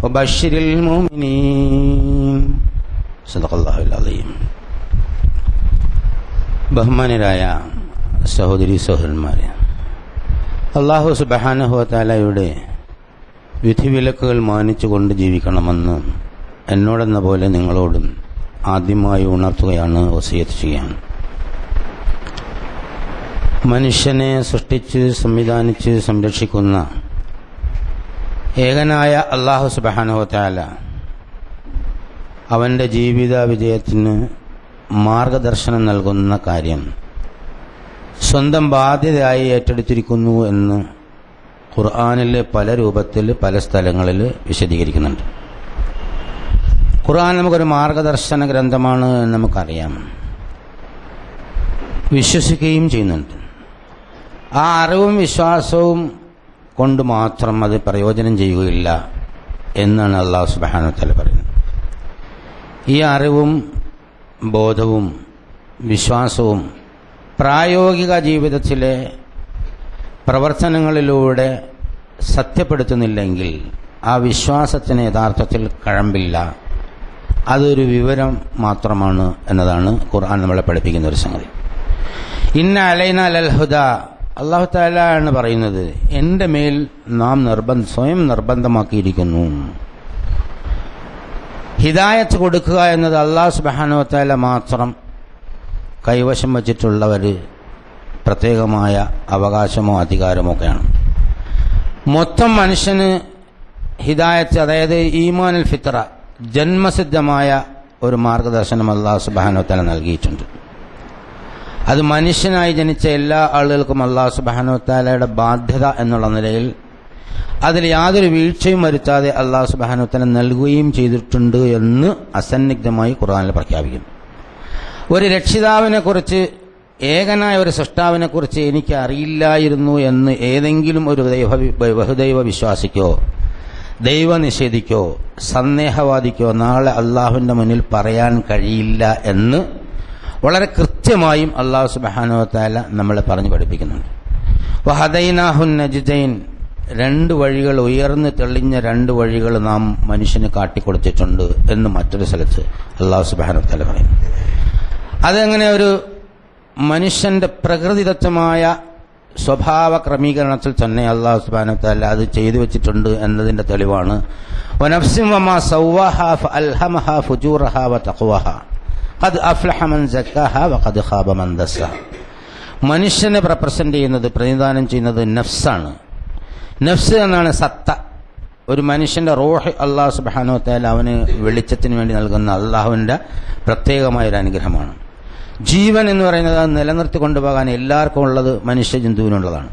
وبشر المؤمنين صدق الله العظيم. ബഹുമാനരായ സഹോദരി സഹോദരന്മാരെ, അല്ലാഹു സുബ്ഹാനഹു വ തആലയുടെ വിധിവിലക്കുകൾ മാനിച്ചുകൊണ്ട് ജീവിക്കണമെന്ന് എന്നോടെന്ന പോലെ നിങ്ങളോടും ആദ്യമായി ഉണർത്തുകയാണ്, വസിയത്ത് ചെയ്യാൻ. മനുഷ്യനെ സൃഷ്ടിച്ച് സംവിധാനിച്ച് സംരക്ഷിക്കുന്ന ഏകനായ അല്ലാഹു സുബ്ഹാനഹു വ തആല അവൻ്റെ ജീവിത വിജയത്തിന് മാർഗദർശനം നൽകുന്ന കാര്യം സ്വന്തം ബാധ്യതയായി ഏറ്റെടുത്തിരിക്കുന്നു എന്ന് ഖുർആനിൽ പല രൂപത്തിൽ പല സ്ഥലങ്ങളിൽ വിശദീകരിക്കുന്നുണ്ട്. ഖുർആൻ നമുക്കൊരു മാർഗദർശന ഗ്രന്ഥമാണ് എന്ന് നമുക്കറിയാം, വിശ്വസിക്കുകയും ചെയ്യുന്നുണ്ട്. ആ അറിവും വിശ്വാസവും കൊണ്ട് മാത്രം അത് പ്രയോജനം ചെയ്യുകയില്ല എന്നാണ് അല്ലാഹു സുബ്ഹാനഹു വ തആല പറയുന്നത്. ഈ അറിവും ബോധവും വിശ്വാസവും പ്രായോഗിക ജീവിതത്തിലെ പ്രവർത്തനങ്ങളിലൂടെ സത്യപ്പെടുത്തുന്നില്ലെങ്കിൽ ആ വിശ്വാസത്തിന് യഥാർത്ഥത്തിൽ കഴമ്പില്ല, അതൊരു വിവരം മാത്രമാണ് എന്നതാണ് ഖുർആൻ നമ്മളെ പഠിപ്പിക്കുന്ന ഒരു സംഗതി. ഇന്ന അലൈന ലൽ ഹുദ, അല്ലാഹു തആല ആണ് പറയുന്നത്, എൻ്റെ മേൽ നാം സ്വയം നിർബന്ധമാക്കിയിരിക്കുന്നു. ഹിദായത്ത് കൊടുക്കുക എന്നത് അല്ലാഹു സുബ്ഹാനഹു വ തആല മാത്രം കൈവശം വച്ചിട്ടുള്ള ഒരു പ്രത്യേകമായ അവകാശമോ അധികാരമോ ഒക്കെയാണ്. മൊത്തം മനുഷ്യന് ഹിദായത്ത്, അതായത് ഈമാനുൽ ഫിത്ര, ജന്മസിദ്ധമായ ഒരു മാർഗദർശനം അല്ലാഹു സുബ്ഹാനഹു വ തആല നൽകിയിട്ടുണ്ട്. അത് മനുഷ്യനായി ജനിച്ച എല്ലാ ആളുകൾക്കും അല്ലാഹു സുബ്ഹാനഹു വ തആലയുടെ ബാധ്യത എന്നുള്ള നിലയിൽ അതിൽ യാതൊരു വീഴ്ചയും വരുത്താതെ അല്ലാഹു സുബ്ഹാനഹു വ തആല നൽകുകയും ചെയ്തിട്ടുണ്ട് എന്ന് അസന്നിഗ്ധമായി ഖുർആനിൽ പ്രഖ്യാപിക്കുന്നു. ഒരു രക്ഷിതാവിനെക്കുറിച്ച്, ഏകനായ ഒരു സൃഷ്ടാവിനെക്കുറിച്ച് എനിക്ക് അറിയില്ലായിരുന്നു എന്ന് ഏതെങ്കിലും ഒരു ബഹുദൈവ വിശ്വാസിക്കോ ദൈവനിഷേധിക്കോ സന്ദേഹവാദിക്കോ നാളെ അള്ളാഹുവിൻ്റെ മുന്നിൽ പറയാൻ കഴിയില്ല എന്ന് വളരെ കൃത്യമായും അല്ലാഹു സുബ്ഹാനഹു വ തആല നമ്മളെ പറഞ്ഞു പഠിപ്പിക്കുന്നുണ്ട്. വഹദൈനാഹുൻ നജ്ദൈൻ, രണ്ട് വഴികൾ, ഉയർന്നു തെളിഞ്ഞ രണ്ട് വഴികൾ നാം മനുഷ്യന് കാട്ടിക്കൊടുത്തിട്ടുണ്ട് എന്ന് മറ്റൊരു സ്ഥലത്ത് അല്ലാഹു സുബ്ഹാനഹു വ തആല പറയുന്നു. അതെങ്ങനെ ഒരു മനുഷ്യന്റെ പ്രകൃതിദത്തമായ സ്വഭാവ ക്രമീകരണത്തിൽ തന്നെ അല്ലാഹു സുബ്ഹാനഹു വ തആല അത് ചെയ്തു വെച്ചിട്ടുണ്ട് എന്നതിന്റെ തെളിവാണ് വനഫ്സിൻ വമാ സവ്വാഹാ ഫഅൽഹമഹാ ഫുജൂറഹാ വതഖ്വഹാ ഖദ് അഫ്ലഹ മൻ സക്കാഹാ വഖദ് ഖാബ മൻ ദസ്സാ. മനുഷ്യനെ റെപ്രസെന്റ് ചെയ്യുന്നത്, പ്രതിനിധാനം ചെയ്യുന്നത് നഫ്സാണ്. നഫ്സ് എന്നാണ് സത്ത. ഒരു മനുഷ്യന്റെ റൂഹ് അല്ലാഹു സുബ്ഹാനഹു വ തആല അവന് വെളിച്ചത്തിന് വേണ്ടി നൽകുന്ന അല്ലാഹുവിന്റെ പ്രത്യേകമായൊരു അനുഗ്രഹമാണ്. ജീവൻ എന്ന് പറയുന്നത് അത് നിലനിർത്തി കൊണ്ടുപോകാൻ എല്ലാവർക്കും ഉള്ളത് മനുഷ്യ ജന്തുവിനുള്ളതാണ്.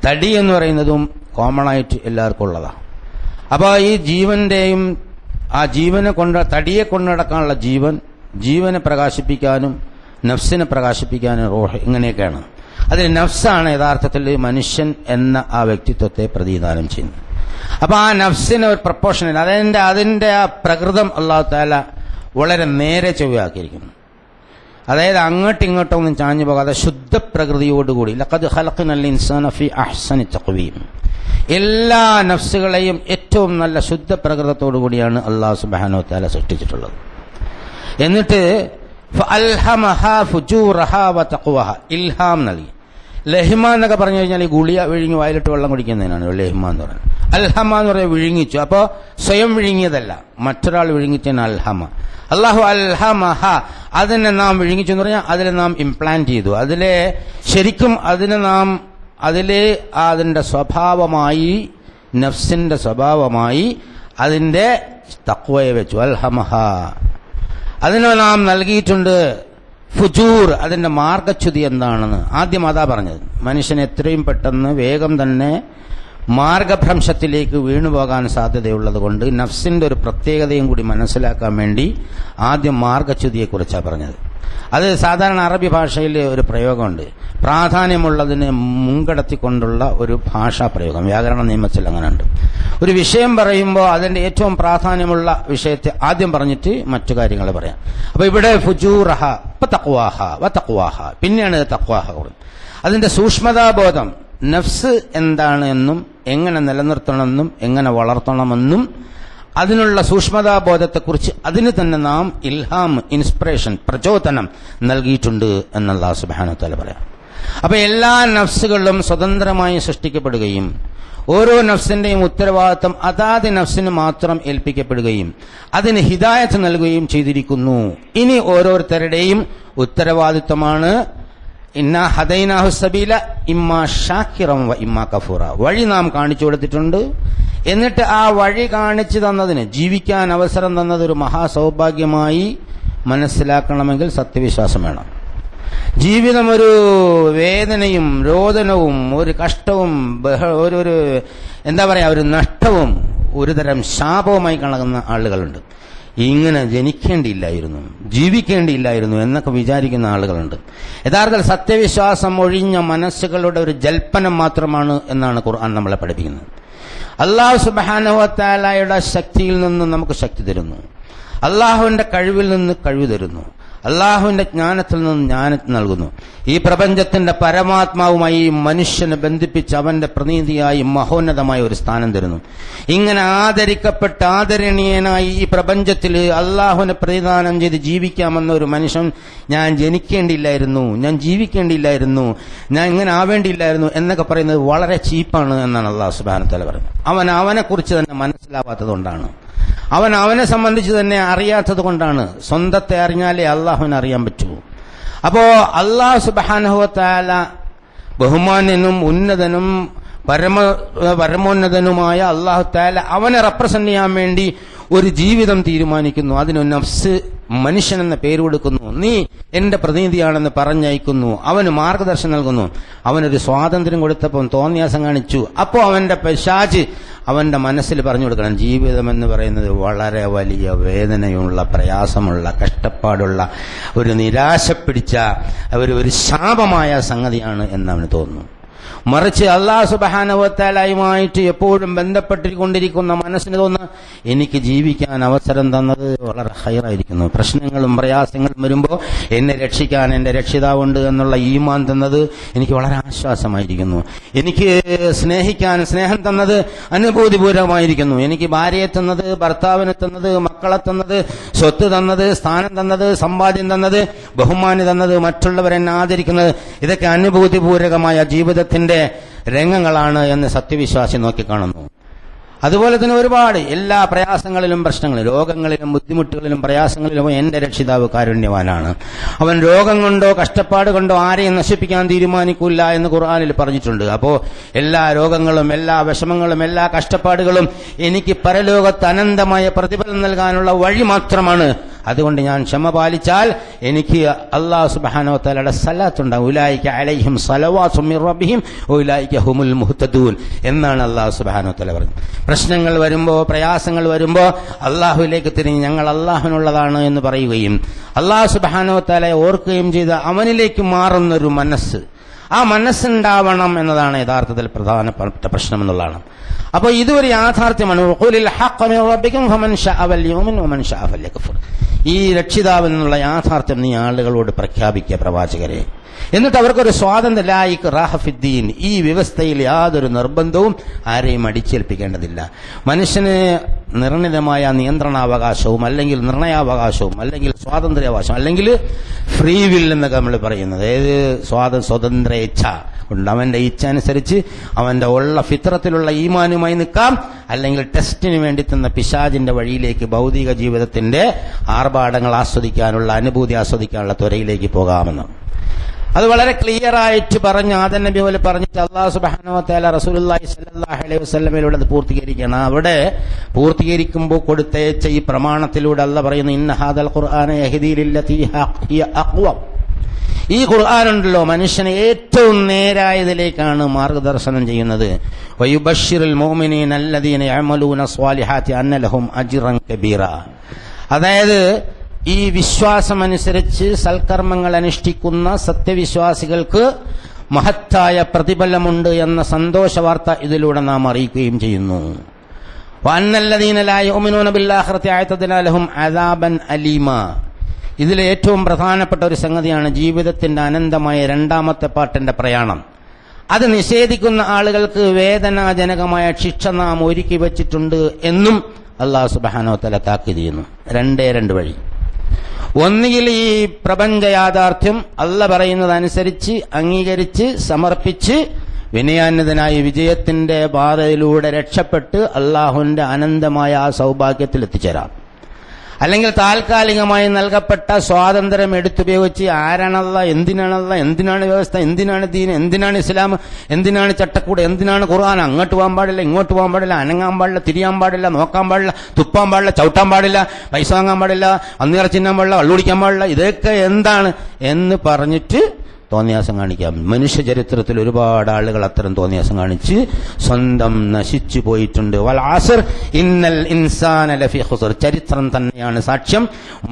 തടി എന്ന് പറയുന്നതും കോമൺ ആയിട്ട് എല്ലാവർക്കും ഉള്ളതാണ്. അപ്പോൾ ഈ ജീവന്റെയും ആ ജീവനെ തടിയെ കൊണ്ടു നടക്കാനുള്ള ജീവനെ പ്രകാശിപ്പിക്കാനും നഫ്സിനെ പ്രകാശിപ്പിക്കാനും റൂഹ്, ഇങ്ങനെയൊക്കെയാണ്. അതിൽ നഫ്സാണ് യഥാർത്ഥത്തിൽ മനുഷ്യൻ എന്ന ആ വ്യക്തിത്വത്തെ പ്രതിനിധാനം ചെയ്യുന്നത്. അപ്പോൾ ആ നഫ്സിന് ഒരു പ്രപ്പോർഷനൽ, അതിന്റെ ആ പ്രകൃതം അല്ലാഹു തആല വളരെ നേരെ ചൊവ്വയാക്കിയിരിക്കുന്നു. അതായത് അങ്ങോട്ടും ഇങ്ങോട്ടൊന്നും ചാഞ്ഞു പോകാതെ ശുദ്ധ പ്രകൃതിയോടുകൂടി ലഖദ് ഖലഖ്നൽ ഇൻസാന ഫീ അഹ്സനി തഖ്വീം, എല്ലാ നഫ്സുകളെയും ഏറ്റവും നല്ല ശുദ്ധ പ്രകൃതത്തോടു കൂടിയാണ് അല്ലാഹു സുബ്ഹാനഹു വ തആല സൃഷ്ടിച്ചിട്ടുള്ളത്. എന്നിട്ട് ഫഅൽഹമഹാ ഫുജൂറഹാ വതഖ്വഹാ, ഇൽഹാം നൽകി. ലഹിമ എന്നൊക്കെ പറഞ്ഞു കഴിഞ്ഞാൽ ഈ ഗുളിയ വിഴുങ്ങി വായിലിട്ട് വെള്ളം കുടിക്കുന്നതിനാണ് ലഹിമ എന്ന് പറയുന്നത്. അൽഹമ എന്ന് പറയുന്നത് വിഴുങ്ങിച്ചു. അപ്പോൾ സ്വയം വിഴുങ്ങിയതല്ല, മറ്റൊരാൾ വിഴുങ്ങിച്ചതിന് അൽഹമ. അല്ലാഹു അൽഹമഹ, അതിനെ നാം വിഴുങ്ങിച്ചു എന്ന് പറഞ്ഞാൽ അതിനെ നാം ഇംപ്ലാന്റ് ചെയ്തു. ശരിക്കും അതിന്റെ സ്വഭാവമായി, നഫ്സിന്റെ സ്വഭാവമായി അതിന്റെ തഖ്വയെ വെച്ചു. അൽഹമഹ, അതിനെ നാം നൽകിയിട്ടുണ്ട്. ഫുജൂർ, അതിന്റെ മാർഗച്യുതി എന്താണെന്ന് ആദ്യം അതാ പറഞ്ഞത്. മനുഷ്യൻ എത്രയും പെട്ടെന്ന് വേഗം തന്നെ മാർഗഭ്രംശത്തിലേക്ക് വീണുപോകാൻ സാധ്യതയുള്ളത് കൊണ്ട് നഫ്സിന്റെ ഒരു പ്രത്യേകതയും കൂടി മനസ്സിലാക്കാൻ വേണ്ടി ആദ്യം മാർഗച്യുതിയെക്കുറിച്ചാണ് പറഞ്ഞത്. അത് സാധാരണ അറബി ഭാഷയിൽ ഒരു പ്രയോഗമുണ്ട്, പ്രാധാന്യമുള്ളതിനെ മുൻകടത്തിക്കൊണ്ടുള്ള ഒരു ഭാഷാ പ്രയോഗം. വ്യാകരണ നിയമത്തിൽ അങ്ങനെ ഉണ്ട്. ഒരു വിഷയം പറയുമ്പോൾ അതിന്റെ ഏറ്റവും പ്രാധാന്യമുള്ള വിഷയത്തെ ആദ്യം പറഞ്ഞിട്ട് മറ്റു കാര്യങ്ങൾ പറയാം. അപ്പൊ ഇവിടെ ഫുജൂറഹ തഖ്വാഹ വതഖ്വാഹ, പിന്നെയാണ് തഖ്വാഹ. അതിന്റെ സൂക്ഷ്മതാബോധം, നഫ്സ് എന്താണ് എന്നും എങ്ങനെ നിലനിർത്തണമെന്നും എങ്ങനെ വളർത്തണമെന്നും അതിനുള്ള സൂക്ഷ്മതാബോധത്തെക്കുറിച്ച് അതിന് തന്നെ നാം ഇൽഹാം, ഇൻസ്പിറേഷൻ, പ്രചോദനം നൽകിയിട്ടുണ്ട് എന്ന് അല്ലാഹു സുബ്ഹാനഹു വ തആല പറയാം. അപ്പൊ എല്ലാ നഫ്സുകളും സ്വതന്ത്രമായി സൃഷ്ടിക്കപ്പെടുകയും ഓരോ നഫ്സിന്റെയും ഉത്തരവാദിത്വം അതാത് നഫ്സിന് മാത്രം ഏൽപ്പിക്കപ്പെടുകയും അതിന് ഹിദായത്ത് നൽകുകയും ചെയ്തിരിക്കുന്നു. ഇനി ഓരോരുത്തരുടെയും ഉത്തരവാദിത്വമാണ് ഇന്നാ ഹദൈനാഹു സബീല ഇമ്മാ ഷാക്കിറൻ വ ഇമ്മാ കഫൂറ. വഴി നാം കാണിച്ചു കൊടുത്തിട്ടുണ്ട്. എന്നിട്ട് ആ വഴി കാണിച്ചു തന്നതിന് ജീവിക്കാൻ അവസരം തന്നത് ഒരു മഹാസൗഭാഗ്യമായി മനസ്സിലാക്കണമെങ്കിൽ സത്യവിശ്വാസം വേണം. ജീവിതം ഒരു വേദനയും രോദനവും ഒരു കഷ്ടവും ഒരു എന്താ പറയാ ഒരു നഷ്ടവും ഒരുതരം ശാപവുമായി കണക്കുന്ന ആളുകളുണ്ട്. ഇങ്ങനെ ജനിക്കേണ്ടിയില്ലായിരുന്നു, ജീവിക്കേണ്ടിയില്ലായിരുന്നു എന്നൊക്കെ വിചാരിക്കുന്ന ആളുകളുണ്ട്. യഥാർത്ഥത്തിൽ സത്യവിശ്വാസം ഒഴിഞ്ഞ മനസ്സുകളുടെ ഒരു ജൽപ്പനം മാത്രമാണ് എന്നാണ് ഖുർആൻ നമ്മളെ പഠിപ്പിക്കുന്നത്. അല്ലാഹു സുബ്ഹാനഹു വ തആലയുടെ ശക്തിയിൽ നിന്ന് നമുക്ക് ശക്തി തരുന്നു, അള്ളാഹുവിന്റെ കഴിവിൽ നിന്ന് കഴിവ് തരുന്നു, അള്ളാഹുവിന്റെ ജ്ഞാനത്തിൽ നിന്ന് ജ്ഞാനം നൽകുന്നു. ഈ പ്രപഞ്ചത്തിന്റെ പരമാത്മാവുമായി മനുഷ്യനെ ബന്ധിപ്പിച്ച് അവന്റെ പ്രതിനിധിയായി മഹോന്നതമായ ഒരു സ്ഥാനം തരുന്നു. ഇങ്ങനെ ആദരിക്കപ്പെട്ട ആദരണീയനായി ഈ പ്രപഞ്ചത്തിൽ അള്ളാഹുവിനെ പ്രതിദാനം ചെയ്ത് ജീവിക്കാമെന്ന ഒരു മനുഷ്യൻ ഞാൻ ജനിക്കേണ്ടിയില്ലായിരുന്നു, ഞാൻ ജീവിക്കേണ്ടിയില്ലായിരുന്നു, ഞാൻ ഇങ്ങനെ ആവേണ്ടിയില്ലായിരുന്നു എന്നൊക്കെ പറയുന്നത് വളരെ ചീപ്പാണ് എന്നാണ് അല്ലാഹു സുബ്ഹാനഹു വ തആല പറയുന്നത്. അവനെക്കുറിച്ച് തന്നെ മനസ്സിലാവാത്തതുകൊണ്ടാണ്, അവനെ സംബന്ധിച്ച് തന്നെ അറിയാത്തത് കൊണ്ടാണ്. സ്വന്തത്തെ അറിഞ്ഞാലേ അള്ളാഹുവിനെ അറിയാൻ പറ്റൂ. അപ്പോ അല്ലാഹു സുബ്ഹാനഹു വ തആല ബഹുമാന്യനും ഉന്നതനും പരമോന്നതനുമായ അല്ലാഹു തആല അവനെ റെപ്രസെന്റ് ചെയ്യാൻ വേണ്ടി ഒരു ജീവിതം തീരുമാനിക്കുന്നു. അതിന് നഫ്സ്, മനുഷ്യൻ എന്ന പേര് കൊടുക്കുന്നു. നീ എന്റെ പ്രതിനിധിയാണെന്ന് പറഞ്ഞയക്കുന്നു. അവന് മാർഗദർശനം നൽകുന്നു. അവനൊരു സ്വാതന്ത്ര്യം കൊടുത്തപ്പോൾ തോന്നിയാസം കാണിച്ചു. അപ്പോൾ അവന്റെ പിശാച് അവന്റെ മനസ്സിൽ പറഞ്ഞു കൊടുക്കണം, ജീവിതം എന്ന് പറയുന്നത് വളരെ വലിയ വേദനയുള്ള, പ്രയാസമുള്ള, കഷ്ടപ്പാടുള്ള, ഒരു നിരാശ പിടിച്ച ഒരു ശാപമായ സംഗതിയാണ് എന്നവന് തോന്നുന്നു. മറിച്ച് അല്ലാഹു സുബ്ഹാനഹു വ തആലയുമായിട്ട് എപ്പോഴും ബന്ധപ്പെട്ടുകൊണ്ടിരിക്കുന്ന മനസ്സിന് തോന്നുന്നു, എനിക്ക് ജീവിക്കാൻ അവസരം തന്നത് വളരെ ഹൈറായിരിക്കുന്നു. പ്രശ്നങ്ങളും പ്രയാസങ്ങളും വരുമ്പോൾ എന്നെ രക്ഷിക്കാൻ എന്റെ രക്ഷിതാവുണ്ട് എന്നുള്ള ഈമാൻ തന്നത് എനിക്ക് വളരെ ആശ്വാസമായിരിക്കുന്നു. എനിക്ക് സ്നേഹിക്കാൻ സ്നേഹം തന്നത് അനുഭൂതിപൂർവമായിരിക്കുന്നു. എനിക്ക് ഭാര്യയെ തന്നത്, ഭർത്താവിനെ തന്നത്, മക്കളെ തന്നത്, സ്വത്ത് തന്നത്, സ്ഥാനം തന്നത്, സമ്പാദ്യം തന്നത്, ബഹുമാനം തന്നത്, മറ്റുള്ളവരെന്നെ ആദരിക്കുന്നത്, ഇതൊക്കെ അനുഭൂതിപൂർവകമായ ജീവിതത്തിന്റെ രംഗങ്ങളാണ് എന്ന് സത്യവിശ്വാസി നോക്കിക്കാണുന്നു. അതുപോലെ തന്നെ ഒരുപാട് എല്ലാ പ്രയാസങ്ങളിലും പ്രശ്നങ്ങളിലും രോഗങ്ങളിലും ബുദ്ധിമുട്ടുകളിലും പ്രയാസങ്ങളിലും എന്റെ രക്ഷിതാവ് കാരുണ്യവാനാണ്. അവൻ രോഗം കൊണ്ടോ കഷ്ടപ്പാട് കൊണ്ടോ ആരെയും നശിപ്പിക്കാൻ തീരുമാനിക്കില്ല എന്ന് ഖുർആനിൽ പറഞ്ഞിട്ടുണ്ട്. അപ്പോ എല്ലാ രോഗങ്ങളും എല്ലാ വിഷമങ്ങളും എല്ലാ കഷ്ടപ്പാടുകളും എനിക്ക് പരലോകത്ത് അനന്തമായ പ്രതിഫലം നൽകാനുള്ള വഴി മാത്രമാണ്. അതുകൊണ്ട് ഞാൻ ക്ഷമ പാലിച്ചാൽ എനിക്ക് അല്ലാഹു സുബ്ഹാനഹു വ തആലയുടെ സലാത്ത് ഉണ്ടാകും. ഉലൈക അലൈഹിം സ്വലവാത്തും മിർ റബ്ബിഹിം ഉലൈക ഹുമുൽ മുഹ്തദൂൻ എന്നാണ് അല്ലാഹു സുബ്ഹാനഹു വ തആല പറയുന്നത്. പ്രശ്നങ്ങൾ വരുമ്പോൾ, പ്രയാസങ്ങൾ വരുമ്പോൾ അള്ളാഹുവിലേക്ക് തിരിഞ്ഞ് ഞങ്ങൾ അള്ളാഹുവിനുള്ളതാണ് എന്ന് പറയുകയും അല്ലാഹു സുബ്ഹാനഹു വ തആലയെ ഓർക്കുകയും ചെയ്ത് അവനിലേക്ക് മാറുന്നൊരു മനസ്സ്, ആ മനസ്സുണ്ടാവണം എന്നതാണ് യഥാർത്ഥത്തിൽ പ്രധാനപ്പെട്ട പ്രശ്നം എന്നുള്ളതാണ്. അപ്പോൾ ഇതൊരു യാഥാർത്ഥ്യമാണ്. ഈ രക്ഷിതാവ് എന്നുള്ള യാഥാർത്ഥ്യം നീ ആളുകളോട് പ്രഖ്യാപിക്കുക പ്രവാചകരെ. എന്നിട്ട് അവർക്കൊരു സ്വാതന്ത്ര്യം, ലായിക് റാഹഫിദ്ദീൻ, ഈ വ്യവസ്ഥയിൽ യാതൊരു നിർബന്ധവും ആരെയും അടിച്ചേൽപ്പിക്കേണ്ടതില്ല. മനുഷ്യന് നിർണിതമായ നിയന്ത്രണാവകാശവും അല്ലെങ്കിൽ നിർണയാവകാശവും അല്ലെങ്കിൽ സ്വാതന്ത്ര്യാവകാശം അല്ലെങ്കിൽ ഫ്രീ വിൽ എന്നൊക്കെ നമ്മൾ പറയുന്നത്, ഏത് സ്വതന്ത്ര ഇച്ഛ ഉണ്ട്. അവന്റെ ഇച്ഛ അനുസരിച്ച് അവന്റെ ഉള്ള ഫിത്രത്തിലുള്ള ഈമാനുമായി നിൽക്കാം, അല്ലെങ്കിൽ ടെസ്റ്റിന് വേണ്ടി തന്ന പിശാചിന്റെ വഴിയിലേക്ക് ഭൗതിക ജീവിതത്തിന്റെ ആർഭാടങ്ങൾ ആസ്വദിക്കാനുള്ള, അനുഭൂതി ആസ്വദിക്കാനുള്ള ത്വരയിലേക്ക് പോകാമെന്ന് അത് വളരെ ക്ലിയർ ആയിട്ട് പറഞ്ഞ് ആദം നബി പോലെ പറഞ്ഞിട്ട് അല്ലാഹു സുബ്ഹാനഹു വ തആല റസൂലുള്ളാഹി സ്വല്ലല്ലാഹു അലൈഹി വസല്ലമയിലൂടെ അത് പൂർത്തീകരിക്കണം. അവിടെ പൂർത്തീകരിക്കുമ്പോൾ കൊടുത്തയച്ച ഈ പ്രമാണത്തിലൂടെ അല്ലാഹു പറയുന്നു, ഇന്ന ഹാദൽ ഖുർആന യഹ്ദീ ലില്ലതീ ഹിയ അഖ്വം. ഈ ഖുർആനുണ്ടല്ലോ മനുഷ്യനെ ഏറ്റവും നേരായതിലേക്കാണ് മാർഗദർശനം ചെയ്യുന്നത്. വയുബശ്ശിറുൽ മുഅ്മിനീന അല്ലദീന യഅമലൂന സ്വാലിഹാത്തി അന്ന ലഹും അജ്റൻ കബീറ. അതായത് ഈ വിശ്വാസമനുസരിച്ച് സൽക്കർമ്മങ്ങൾ അനുഷ്ഠിക്കുന്ന സത്യവിശ്വാസികൾക്ക് മഹത്തായ പ്രതിഫലമുണ്ട് എന്ന സന്തോഷ വാർത്ത ഇതിലൂടെ നാം അറിയിക്കുകയും ചെയ്യുന്നു. വഅന്നല്ലദീന ലാ യുഅ്മിനൂന ബിൽആഖിറതി അഅതദ്നാ ലഹും അദാബൻ അലീമ. ഇതിലെ ഏറ്റവും പ്രധാനപ്പെട്ട ഒരു സംഗതിയാണ് ജീവിതത്തിന്റെ അനന്തമായ രണ്ടാമത്തെ പാട്ടിന്റെ പ്രയാണം. അത് നിഷേധിക്കുന്ന ആളുകൾക്ക് വേദനാജനകമായ ശിക്ഷ നാം ഒരുക്കി വച്ചിട്ടുണ്ട് എന്നും അല്ലാഹു സുബ്ഹാനഹു വ തആല താക്കീത് ചെയ്യുന്നു. രണ്ട് വഴി. ഒന്നുകിൽ ഈ പ്രപഞ്ച യാഥാർത്ഥ്യം അല്ലാഹ് പറയുന്നതനുസരിച്ച് അംഗീകരിച്ച് സമർപ്പിച്ച് വിനയാന്വിതനായി വിജയത്തിന്റെ പാതയിലൂടെ രക്ഷപ്പെട്ട് അള്ളാഹുവിന്റെ അനന്തമായ ആ സൗഭാഗ്യത്തിൽ എത്തിച്ചേരാം. അല്ലെങ്കിൽ താൽക്കാലികമായി നൽകപ്പെട്ട സ്വാതന്ത്ര്യം എടുത്തുപയോഗിച്ച് ആരാണല്ല, എന്തിനാണ് വ്യവസ്ഥ, എന്തിനാണ് ദീൻ, എന്തിനാണ് ഇസ്ലാം, എന്തിനാണ് ചട്ടക്കൂട്, എന്തിനാണ് ഖുർആൻ, അങ്ങോട്ട് പോകാൻ പാടില്ല, ഇങ്ങോട്ട് പോകാൻ പാടില്ല, അനങ്ങാൻ പാടില്ല, തിരിയാൻ പാടില്ല, നോക്കാൻ പാടില്ല, തുപ്പാൻ പാടില്ല, ചവിട്ടാൻ പാടില്ല, പൈസ വാങ്ങാൻ പാടില്ല, അന്നിറച്ചിന്നാൻ പാടില്ല, വള്ളുടിക്കാൻ പാടില്ല, ഇതൊക്കെ എന്താണ് എന്ന് പറഞ്ഞിട്ട് തോന്നിയാസം കാണിക്കാം. മനുഷ്യ ചരിത്രത്തിൽ ഒരുപാട് ആളുകൾ അത്തരം തോന്നിയാസം കാണിച്ച് സ്വന്തം നശിച്ചു പോയിട്ടുണ്ട്. വൽ അസ്ർ ഇന്നൽ ഇൻസാന ലഫീ ഖുസ്ർ. ചരിത്രം തന്നെയാണ് സാക്ഷ്യം.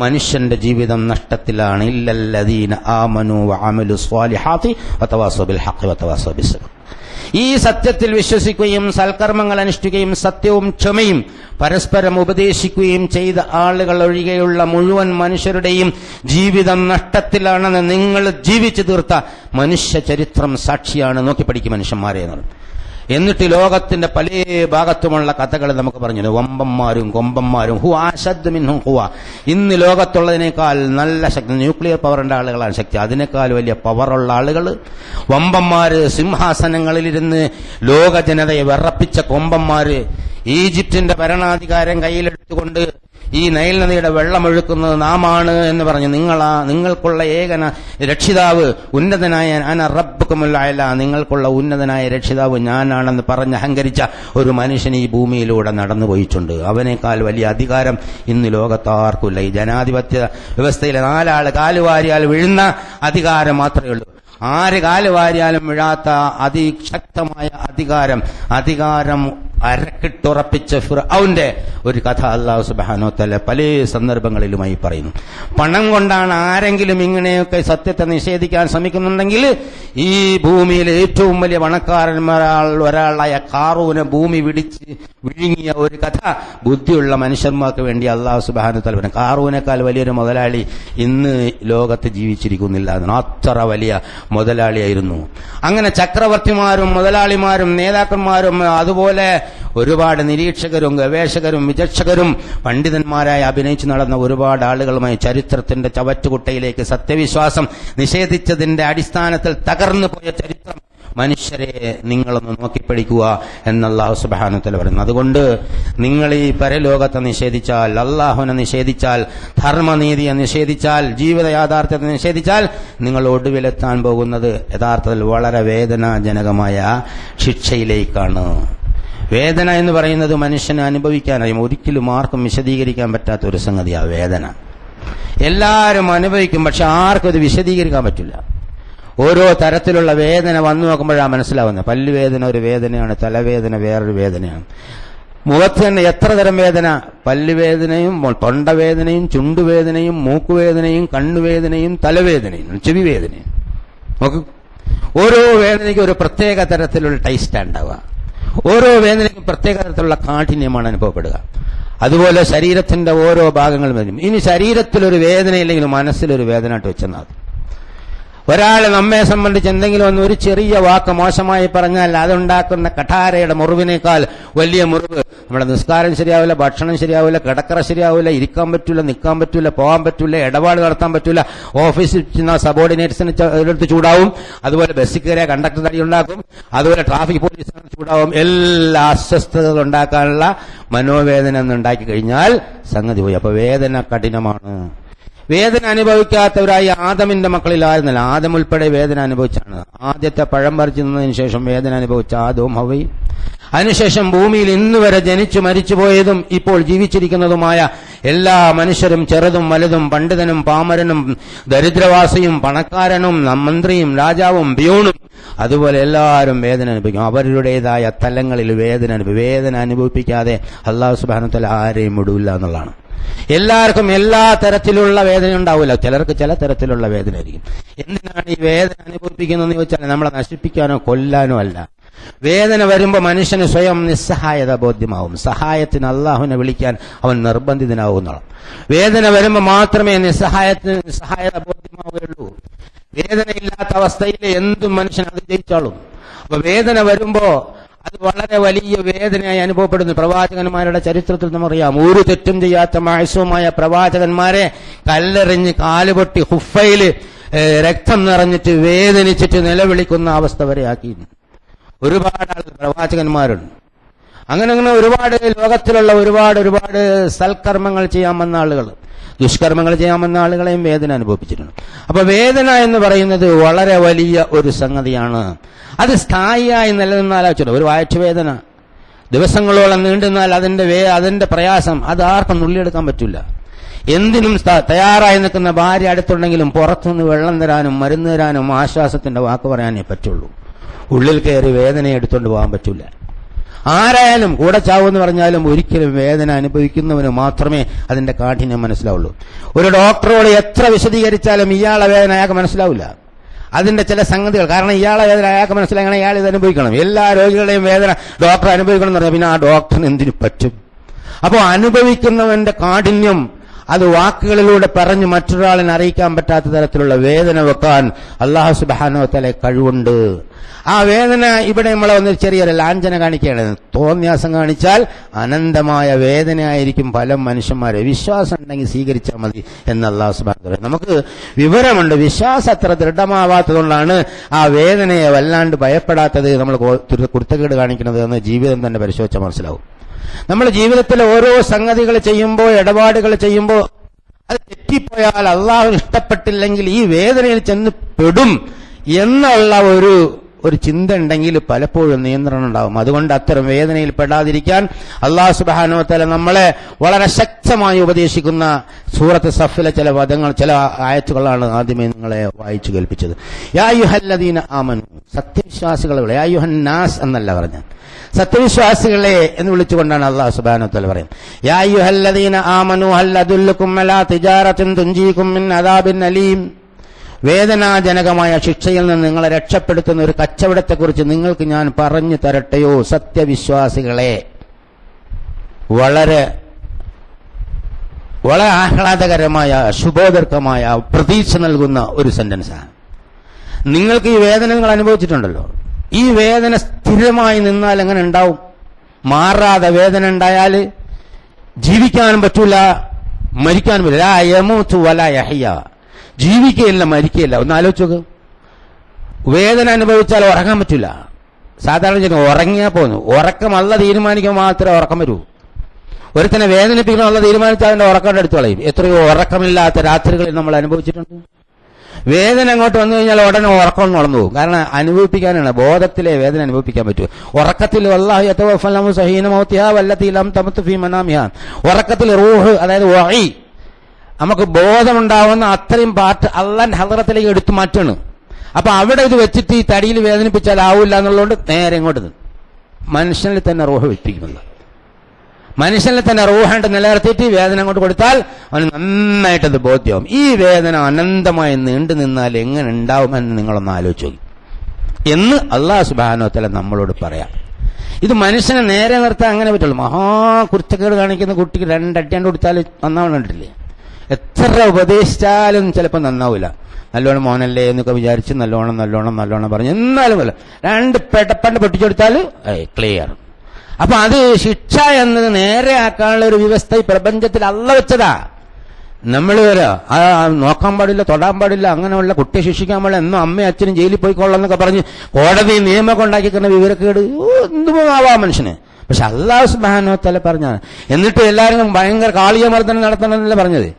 മനുഷ്യന്റെ ജീവിതം നഷ്ടത്തിലാണ്. ഇല്ലല്ലദീന ആമനു വഅമലു സ്വാലിഹാത്തി വതവാസൗ ബിൽ ഹഖ് വതവാസൗ ബിസ്സബ്ർ. ഈ സത്യത്തിൽ വിശ്വസിക്കുകയും സൽക്കർമ്മങ്ങൾ അനുഷ്ഠിക്കുകയും സത്യവും ക്ഷമയും പരസ്പരം ഉപദേശിക്കുകയും ചെയ്ത ആളുകൾ ഒഴികെയുള്ള മുഴുവൻ മനുഷ്യരുടെയും ജീവിതം നഷ്ടത്തിലാണെന്ന് നിങ്ങൾ ജീവിച്ചു തീർത്ത മനുഷ്യ ചരിത്രം സാക്ഷിയാണ്. നോക്കി പഠിക്കും മനുഷ്യന്മാരെ എന്ന്. എന്നിട്ട് ലോകത്തിന്റെ പല ഭാഗത്തുമുള്ള കഥകൾ നമുക്ക് പറഞ്ഞു. വമ്പന്മാരും കൊമ്പന്മാരും ഹു അശദ്ദു മിൻഹും ഖുവ. ഇന്ന് ലോകത്തുള്ളതിനേക്കാൾ നല്ല ശക്തി, ന്യൂക്ലിയർ പവറിന്റെ ആളുകളാണ് ശക്തി. അതിനേക്കാൾ വലിയ പവറുള്ള ആളുകൾ വമ്പന്മാര്, സിംഹാസനങ്ങളിലിരുന്ന് ലോക ജനതയെ വിറപ്പിച്ച കൊമ്പന്മാര്, ഈജിപ്തിന്റെ ഭരണാധികാരം കയ്യിലെടുത്തുകൊണ്ട് ഈ നൈൽ നദിയുടെ വെള്ളമൊഴുക്കുന്നത് നാമാണ് എന്ന് പറഞ്ഞു. നിങ്ങൾക്കുള്ള ഏകന രക്ഷിതാവ് ഉന്നതനായ അന റബ്ബുക്കുമുൽ അഅല, നിങ്ങൾക്കുള്ള ഉന്നതനായ രക്ഷിതാവ് ഞാനാണെന്ന് പറഞ്ഞ് അഹങ്കരിച്ച ഒരു മനുഷ്യൻ ഈ ഭൂമിയിലൂടെ നടന്നു പോയിട്ടുണ്ട്. അവനേക്കാൾ വലിയ അധികാരം ഇന്ന് ലോകത്താർക്കില്ല. ഈ ജനാധിപത്യ വ്യവസ്ഥയിലെ 4 ആള് കാലുവാരിയാൽ വീഴുന്ന അധികാരം മാത്രമേ ഉള്ളൂ. 6 കാലുവാരിയാലും വീഴാത്ത അതിശക്തമായ അധികാരം അരക്കിട്ടുറപ്പിച്ച ഫിർഔന്റെ ഒരു കഥ അല്ലാഹു സുബ്ഹാനഹു വ തആല പല സന്ദർഭങ്ങളിലുമായി പറയുന്നു. പണം കൊണ്ടാണ് ആരെങ്കിലും ഇങ്ങനെയൊക്കെ സത്യത്തെ നിഷേധിക്കാൻ ശ്രമിക്കുന്നുണ്ടെങ്കിൽ ഈ ഭൂമിയിലെ ഏറ്റവും വലിയ ഒരാളായ ഖാറൂനെ ഭൂമി വിഴുങ്ങിയ ഒരു കഥ ബുദ്ധിയുള്ള മനുഷ്യന്മാർക്ക് വേണ്ടി അല്ലാഹു സുബ്ഹാനഹു വ തആല പറഞ്ഞു. ഖാറൂനേക്കാൾ വലിയൊരു മുതലാളി ഇന്ന് ലോകത്ത് ജീവിച്ചിരിക്കുന്നില്ല. അത്ര വലിയ മുതലാളിയായിരുന്നു. അങ്ങനെ ചക്രവർത്തിമാരും മുതലാളിമാരും നേതാക്കന്മാരും അതുപോലെ ഒരുപാട് നിരീക്ഷകരും ഗവേഷകരും വിചക്ഷകരും പണ്ഡിതന്മാരായി അഭിനയിച്ചു നടന്ന ഒരുപാട് ആളുകളുമായി ചരിത്രത്തിന്റെ ചവറ്റുകുട്ടയിലേക്ക് സത്യവിശ്വാസം നിഷേധിച്ചതിന്റെ അടിസ്ഥാനത്തിൽ തകർന്നു പോയ ചരിത്രം മനുഷ്യരെ നിങ്ങളൊന്ന് നോക്കിപ്പടിക്കുക എന്നല്ലാഹു സുബ്ഹാനഹു വ തആല പറയുന്നു. അതുകൊണ്ട് നിങ്ങൾ ഈ പരലോകത്തെ നിഷേധിച്ചാൽ, അല്ലാഹുവിനെ നിഷേധിച്ചാൽ, ധർമ്മനീതിയെ നിഷേധിച്ചാൽ, ജീവിത യാഥാർത്ഥ്യത്തെ നിഷേധിച്ചാൽ നിങ്ങൾ ഒടുവിലെത്താൻ പോകുന്നത് യഥാർത്ഥത്തിൽ വളരെ വേദനാജനകമായ ശിക്ഷയിലേക്കാണ്. വേദന എന്ന് പറയുന്നത് മനുഷ്യന് അനുഭവിക്കാനായും ഒരിക്കലും ആർക്കും വിശദീകരിക്കാൻ പറ്റാത്ത ഒരു സംഗതിയാണ് വേദന. എല്ലാവരും അനുഭവിക്കും, പക്ഷെ ആർക്കും അത് വിശദീകരിക്കാൻ പറ്റില്ല. ഓരോ തരത്തിലുള്ള വേദന വന്നു നോക്കുമ്പോഴാണ് മനസ്സിലാവുന്നത്. പല്ലുവേദന ഒരു വേദനയാണ്, തലവേദന വേറൊരു വേദനയാണ്. മുഖത്ത് തന്നെ എത്ര തരം വേദന, പല്ലുവേദനയും തൊണ്ടവേദനയും ചുണ്ടുവേദനയും മൂക്കുവേദനയും കണ്ണുവേദനയും തലവേദനയും ചെവിവേദനയും. നോക്കൂ, ഓരോ വേദനയ്ക്കും ഒരു പ്രത്യേക തരത്തിലുള്ള ടേസ്റ്റ് ഉണ്ടാവുക. ഓരോ വേദനയ്ക്കും പ്രത്യേക തരത്തിലുള്ള കാഠിന്യമാണ് അനുഭവപ്പെടുക. അതുപോലെ ശരീരത്തിന്റെ ഓരോ ഭാഗങ്ങളും വരും. ഇനി ശരീരത്തിലൊരു വേദനയില്ലെങ്കിൽ മനസ്സിലൊരു വേദന ആയിട്ട് വെച്ചെന്നാൽ ഒരാൾ നമ്മെ സംബന്ധിച്ച് എന്തെങ്കിലും ഒരു ചെറിയ വാക്ക് മോശമായി പറഞ്ഞാൽ അതുണ്ടാക്കുന്ന കഠാരയുടെ മുറിവിനേക്കാൾ വലിയ മുറിവ്. നമ്മുടെ നിസ്കാരം ശരിയാവില്ല, ഭക്ഷണം ശരിയാവില്ല, കിടക്കറ ശരിയാവില്ല, ഇരിക്കാൻ പറ്റൂല, നിൽക്കാൻ പറ്റൂല, പോകാൻ പറ്റൂല, ഇടപാട് നടത്താൻ പറ്റൂല, ഓഫീസിൽ ചെന്ന സബോർഡിനേറ്റ്സിന് എടുത്ത് ചൂടാവും, അതുപോലെ ബസ്സിൽ കയറിയ കണ്ടക്ടർ തടി ഉണ്ടാക്കും, അതുപോലെ ട്രാഫിക് പോലീസിന് ചൂടാവും. എല്ലാ അസ്വസ്ഥതകൾ ഉണ്ടാക്കാനുള്ള മനോവേദന എന്നുണ്ടാക്കി കഴിഞ്ഞാൽ സംഗതി പോയി. അപ്പൊ വേദന കഠിനമാണ്. വേദന അനുഭവിക്കാത്തവരായി ആദമിന്റെ മക്കളിലായിരുന്നില്ല. ആദം ഉൾപ്പെടെ വേദന അനുഭവിച്ചാണ്. ആദ്യത്തെ പഴം പറിച്ചു നിന്നതിന് ശേഷം വേദന അനുഭവിച്ച ആദവും ഹവ്വയും, അതിനുശേഷം ഭൂമിയിൽ ഇന്നുവരെ ജനിച്ചു മരിച്ചുപോയതും ഇപ്പോൾ ജീവിച്ചിരിക്കുന്നതുമായ എല്ലാ മനുഷ്യരും, ചെറുതും വലുതും, പണ്ഡിതനും പാമരനും, ദരിദ്രവാസിയും പണക്കാരനും, മന്ത്രിയും രാജാവും പിയൂണും, അതുപോലെ എല്ലാവരും വേദന അനുഭവിക്കും. അവരുടേതായ തലങ്ങളിൽ വേദന അനുഭവിപ്പിക്കാതെ അല്ലാഹു സുബ്ഹാനഹു വ തആല ആരെയും വിടൂല്ല എന്നുള്ളതാണ്. എല്ലാവർക്കും എല്ലാ തരത്തിലുള്ള വേദന ഉണ്ടാവില്ല. ചിലർക്ക് ചില തരത്തിലുള്ള വേദന ആയിരിക്കും. എന്തിനാണ് ഈ വേദന അനുഭവിപ്പിക്കുന്നതെന്ന് ചോദിച്ചാൽ നമ്മളെ നശിപ്പിക്കാനോ കൊല്ലാനോ അല്ല. വേദന വരുമ്പോൾ മനുഷ്യന് സ്വയം നിസ്സഹായത ബോധ്യമാവും. സഹായത്തിന് അള്ളാഹുവിനെ വിളിക്കാൻ അവൻ നിർബന്ധിതനാവുന്നതാണ്. വേദന വരുമ്പോൾ മാത്രമേ നിസ്സഹായത ബോധ്യമാവുകയുള്ളൂ. വേദനയില്ലാത്ത അവസ്ഥയിൽ എന്തും മനുഷ്യൻ അതിജയിച്ചാളും. അപ്പൊ വേദന വരുമ്പോ അത് വളരെ വലിയ വേദനയായി അനുഭവപ്പെടുന്നു. പ്രവാചകന്മാരുടെ ചരിത്രത്തിൽ നമുക്കറിയാം, ഒരു തെറ്റും ചെയ്യാത്ത മാസവുമായ പ്രവാചകന്മാരെ കല്ലെറിഞ്ഞ് കാലുപൊട്ടി ഹുഫയില് രക്തം നിറഞ്ഞിട്ട് വേദനിച്ചിട്ട് നിലവിളിക്കുന്ന അവസ്ഥ വരെ ആക്കിയിരുന്നു. ഒരുപാട് പ്രവാചകന്മാരുണ്ട്. അങ്ങനെ ഒരുപാട് ലോകത്തിലുള്ള ഒരുപാട് സൽക്കർമ്മങ്ങൾ ചെയ്യാൻ വന്ന ആളുകൾ, ദുഷ്കർമ്മങ്ങൾ ചെയ്യാൻ വന്ന ആളുകളെയും വേദന അനുഭവിച്ചിട്ടുണ്ട്. അപ്പൊ വേദന എന്ന് പറയുന്നത് വളരെ വലിയ ഒരു സംഗതിയാണ്. അത് സ്ഥായിയായി നിലനിന്നാലോചിച്ചു. ഒരു വയറ്റുവേദന ദിവസങ്ങളോളം നീണ്ടുന്നാൽ അതിന്റെ പ്രയാസം അത് ആർക്കും നുള്ളിയെടുക്കാൻ പറ്റില്ല. എന്തിനും തയ്യാറായി നിൽക്കുന്ന ഭാര്യ അടുത്തുണ്ടെങ്കിലും പുറത്തുനിന്ന് വെള്ളം തരാനും മരുന്ന് തരാനും ആശ്വാസത്തിന്റെ വാക്ക് പറയാനേ പറ്റുള്ളൂ. ഉള്ളിൽ കയറി വേദന എടുത്തുകൊണ്ട് പോകാൻ പറ്റില്ല. ആരായാലും കൂടെ ചാവെന്ന് പറഞ്ഞാലും ഒരിക്കലും വേദന അനുഭവിക്കുന്നവന് മാത്രമേ അതിന്റെ കാഠിന്യം മനസ്സിലാവുള്ളൂ. ഒരു ഡോക്ടറോട് എത്ര വിശദീകരിച്ചാലും ഇയാളെ വേദന അയാൾക്ക് മനസ്സിലാവില്ല. അതിന്റെ ചില സംഗതികൾ, കാരണം ഇയാളെ വേദന അയാൾക്ക് മനസ്സിലാക്കണം, ഇയാൾ ഇത് അനുഭവിക്കണം. എല്ലാ രോഗികളുടെയും വേദന ഡോക്ടർ അനുഭവിക്കണം എന്ന് പറഞ്ഞാൽ പിന്നെ ആ ഡോക്ടറിന് എന്തിനു പറ്റും? അപ്പോൾ അനുഭവിക്കുന്നവന്റെ കാഠിന്യം അത് വാക്കുകളിലൂടെ പറഞ്ഞ് മറ്റൊരാളിനെ അറിയിക്കാൻ പറ്റാത്ത തരത്തിലുള്ള വേദന വെക്കാൻ അല്ലാഹു സുബ്ഹാനഹു വ തആല കഴിവുണ്ട്. ആ വേദന ഇവിടെ നമ്മളെ ഒന്ന് ചെറിയൊരു ലാഞ്ചന കാണിക്കുകയാണ്. തോന്നിയാസം കാണിച്ചാൽ അനന്തമായ വേദനയായിരിക്കും പല മനുഷ്യന്മാരെ. വിശ്വാസം ഉണ്ടെങ്കിൽ സ്വീകരിച്ചാൽ മതി എന്ന് അല്ലാഹു സുബ്ഹാനഹു വ തആല. നമുക്ക് വിവരമുണ്ട്, വിശ്വാസം അത്ര ദൃഢമാവാത്തതുകൊണ്ടാണ് ആ വേദനയെ വല്ലാണ്ട് ഭയപ്പെടാത്തത്, നമ്മൾ കുരുത്തക്കേട് കാണിക്കുന്നത് എന്ന് ജീവിതം തന്നെ പരിശോധിച്ചാൽ മനസ്സിലാവും. നമ്മൾ ജീവിതത്തിലെ ഓരോ സംഗതികൾ ചെയ്യുമ്പോൾ, ഇടപാടുകൾ ചെയ്യുമ്പോൾ അത് തെറ്റിപ്പോയാൽ അള്ളാഹു ഇഷ്ടപ്പെട്ടില്ലെങ്കിൽ ഈ വേദനയിൽ ചെന്ന് പെടും എന്നുള്ള ഒരു ചിന്ത ഉണ്ടെങ്കിൽ പലപ്പോഴും നിയന്ത്രണം ഉണ്ടാവും. അതുകൊണ്ട് അത്തരം വേദനയിൽ പെടാതിരിക്കാൻ അല്ലാഹു സുബ്ഹാനഹു വ തആല നമ്മളെ വളരെ ശക്തമായി ഉപദേശിക്കുന്ന സൂറത്ത് സഫിലെ ചില പദങ്ങൾ, ചില ആയത്തുകളാണ് ആദ്യമേ നിങ്ങളെ വായിച്ചു കേൾപ്പിച്ചത്. യാ അയ്യുഹല്ലദീന ആമനു, സത്യവിശ്വാസികളെ, യാ അയ്യുഹൻ നാസ് എന്നല്ല പറഞ്ഞത്, സത്യവിശ്വാസികളെ എന്ന് വിളിച്ചുകൊണ്ടാണ് അല്ലാഹു സുബ്ഹാനഹു വ തആല പറയുന്നത്. യാ അയ്യുഹല്ലദീന ആമനു ഹൽ അദുല്ലുകും അലാ തിജാറത്തിൻ തുൻജീകും മിൻ അദാബിൻ അലീം, വേദനാജനകമായ ശിക്ഷയിൽ നിന്ന് നിങ്ങളെ രക്ഷപ്പെടുത്തുന്ന ഒരു കച്ചവടത്തെക്കുറിച്ച് നിങ്ങൾക്ക് ഞാൻ പറഞ്ഞു തരട്ടെയോ സത്യവിശ്വാസികളെ. വളരെ വളരെ ആഹ്ലാദകരമായ, ശുഭോദർക്കമായ, പ്രതീക്ഷ നൽകുന്ന ഒരു സെന്റൻസാണ്. നിങ്ങൾക്ക് ഈ വേദന നിങ്ങൾ അനുഭവിച്ചിട്ടുണ്ടല്ലോ, ഈ വേദന സ്ഥിരമായി നിന്നാൽ എങ്ങനെ ഉണ്ടാവും? മാറാതെ വേദന ഉണ്ടായാൽ ജീവിക്കാനും പറ്റൂല, മരിക്കാനും പറ്റില്ല. യമൂതു വലാ യഹ്യ, ജീവിക്കുകയില്ല മരിക്കുകയില്ല. ഒന്ന് ആലോചിച്ച് നോക്ക്. വേദന അനുഭവിച്ചാൽ ഉറങ്ങാൻ പറ്റില്ല. സാധാരണ ചെയ്യുക ഉറങ്ങിയാൽ പോകുന്നു. ഉറക്കം അല്ല തീരുമാനിക്കുമ്പോൾ മാത്രമേ ഉറക്കം വരൂ. ഒരുത്തനെ വേദനിപ്പിക്കണം അല്ല തീരുമാനിച്ചാൽ അതിന്റെ ഉറക്കം എടുത്തു കളയും. എത്രയോ ഉറക്കമില്ലാത്ത രാത്രികളിൽ നമ്മൾ അനുഭവിച്ചിട്ടുണ്ട്. വേദന അങ്ങോട്ട് വന്നു കഴിഞ്ഞാൽ ഉടനെ ഉറക്കം നടന്നു പോകും. കാരണം അനുഭവിപ്പിക്കാനാണ്, ബോധത്തിലെ വേദന അനുഭവിപ്പിക്കാൻ പറ്റും. ഉറക്കത്തിൽ വല്ലാഹു യതവഫൽ അൻഫുസ ഹീന മൗതിഹാ വല്ലതി ലം തമത് ഫീ മനാമിഹാ, ഉറക്കത്തിൽ റൂഹ് അതായത് വഹി, നമുക്ക് ബോധമുണ്ടാവുന്ന അത്രയും പാർട്ട് അള്ളാന്റെ ഹദറത്തിലേക്ക് എടുത്തു മാറ്റാണ്. അപ്പൊ അവിടെ ഇത് വെച്ചിട്ട് ഈ തടിയിൽ വേദനിപ്പിച്ചാൽ ആവില്ല എന്നുള്ളതുകൊണ്ട് നേരെ ഇങ്ങോട്ട് മനുഷ്യനിൽ തന്നെ റൂഹ് വെപ്പിക്കുന്നുണ്ട്. മനുഷ്യനിൽ തന്നെ റൂഹാണ്ട് നിലനിർത്തിയിട്ട് വേദന അങ്ങോട്ട് കൊടുത്താൽ അവന് നന്നായിട്ടത് ബോധ്യമാവും. ഈ വേദന അനന്തമായി നീണ്ടു നിന്നാൽ എങ്ങനെ ഉണ്ടാവുമെന്ന് നിങ്ങളൊന്ന് ആലോചിച്ചു എന്ന് അല്ലാഹു സുബ്ഹാനഹു വ തആല നമ്മളോട് പറയാം. ഇത് മനുഷ്യനെ നേരെ നിർത്താൻ അങ്ങനെ പറ്റുള്ളൂ. കുരുത്തക്കേട് കാണിക്കുന്ന കുട്ടിക്ക് രണ്ടടിയാണ്ട് കൊടുത്താൽ നന്നാവണ്ടില്ലേ? എത്ര ഉപദേശിച്ചാലും ചിലപ്പോൾ നന്നാവില്ല. നല്ലോണം മോനല്ലേ എന്നൊക്കെ വിചാരിച്ച് നല്ലോണം പറഞ്ഞു, എന്നാലും അല്ല, രണ്ട് പെടപ്പണ്ട് പൊട്ടിച്ചെടുത്താൽ ക്ലിയർ. അപ്പൊ അത് ശിക്ഷ എന്നത് നേരെ ആക്കാനുള്ള ഒരു വ്യവസ്ഥ ഈ പ്രപഞ്ചത്തിൽ അള്ള വെച്ചതാ. നമ്മൾ നോക്കാൻ പാടില്ല, തൊടാൻ പാടില്ല, അങ്ങനെയുള്ള കുട്ടിയെ ശിക്ഷിക്കാൻ പാടില്ല, എന്നും അമ്മയും അച്ഛനും ജയിലിൽ പോയിക്കൊള്ളാം എന്നൊക്കെ പറഞ്ഞ് കോടതി നിയമമൊക്കെ ഉണ്ടാക്കിക്കുന്ന വിവരക്കേട് എന്തുമാവാം മനുഷ്യന്. പക്ഷെ അല്ലാഹു സുബ്ഹാനഹു വ തആല പറഞ്ഞാണ്. എന്നിട്ട് എല്ലാവരും ഭയങ്കര കാളിയമർദ്ദനം നടത്തണമെന്നല്ല പറഞ്ഞത്.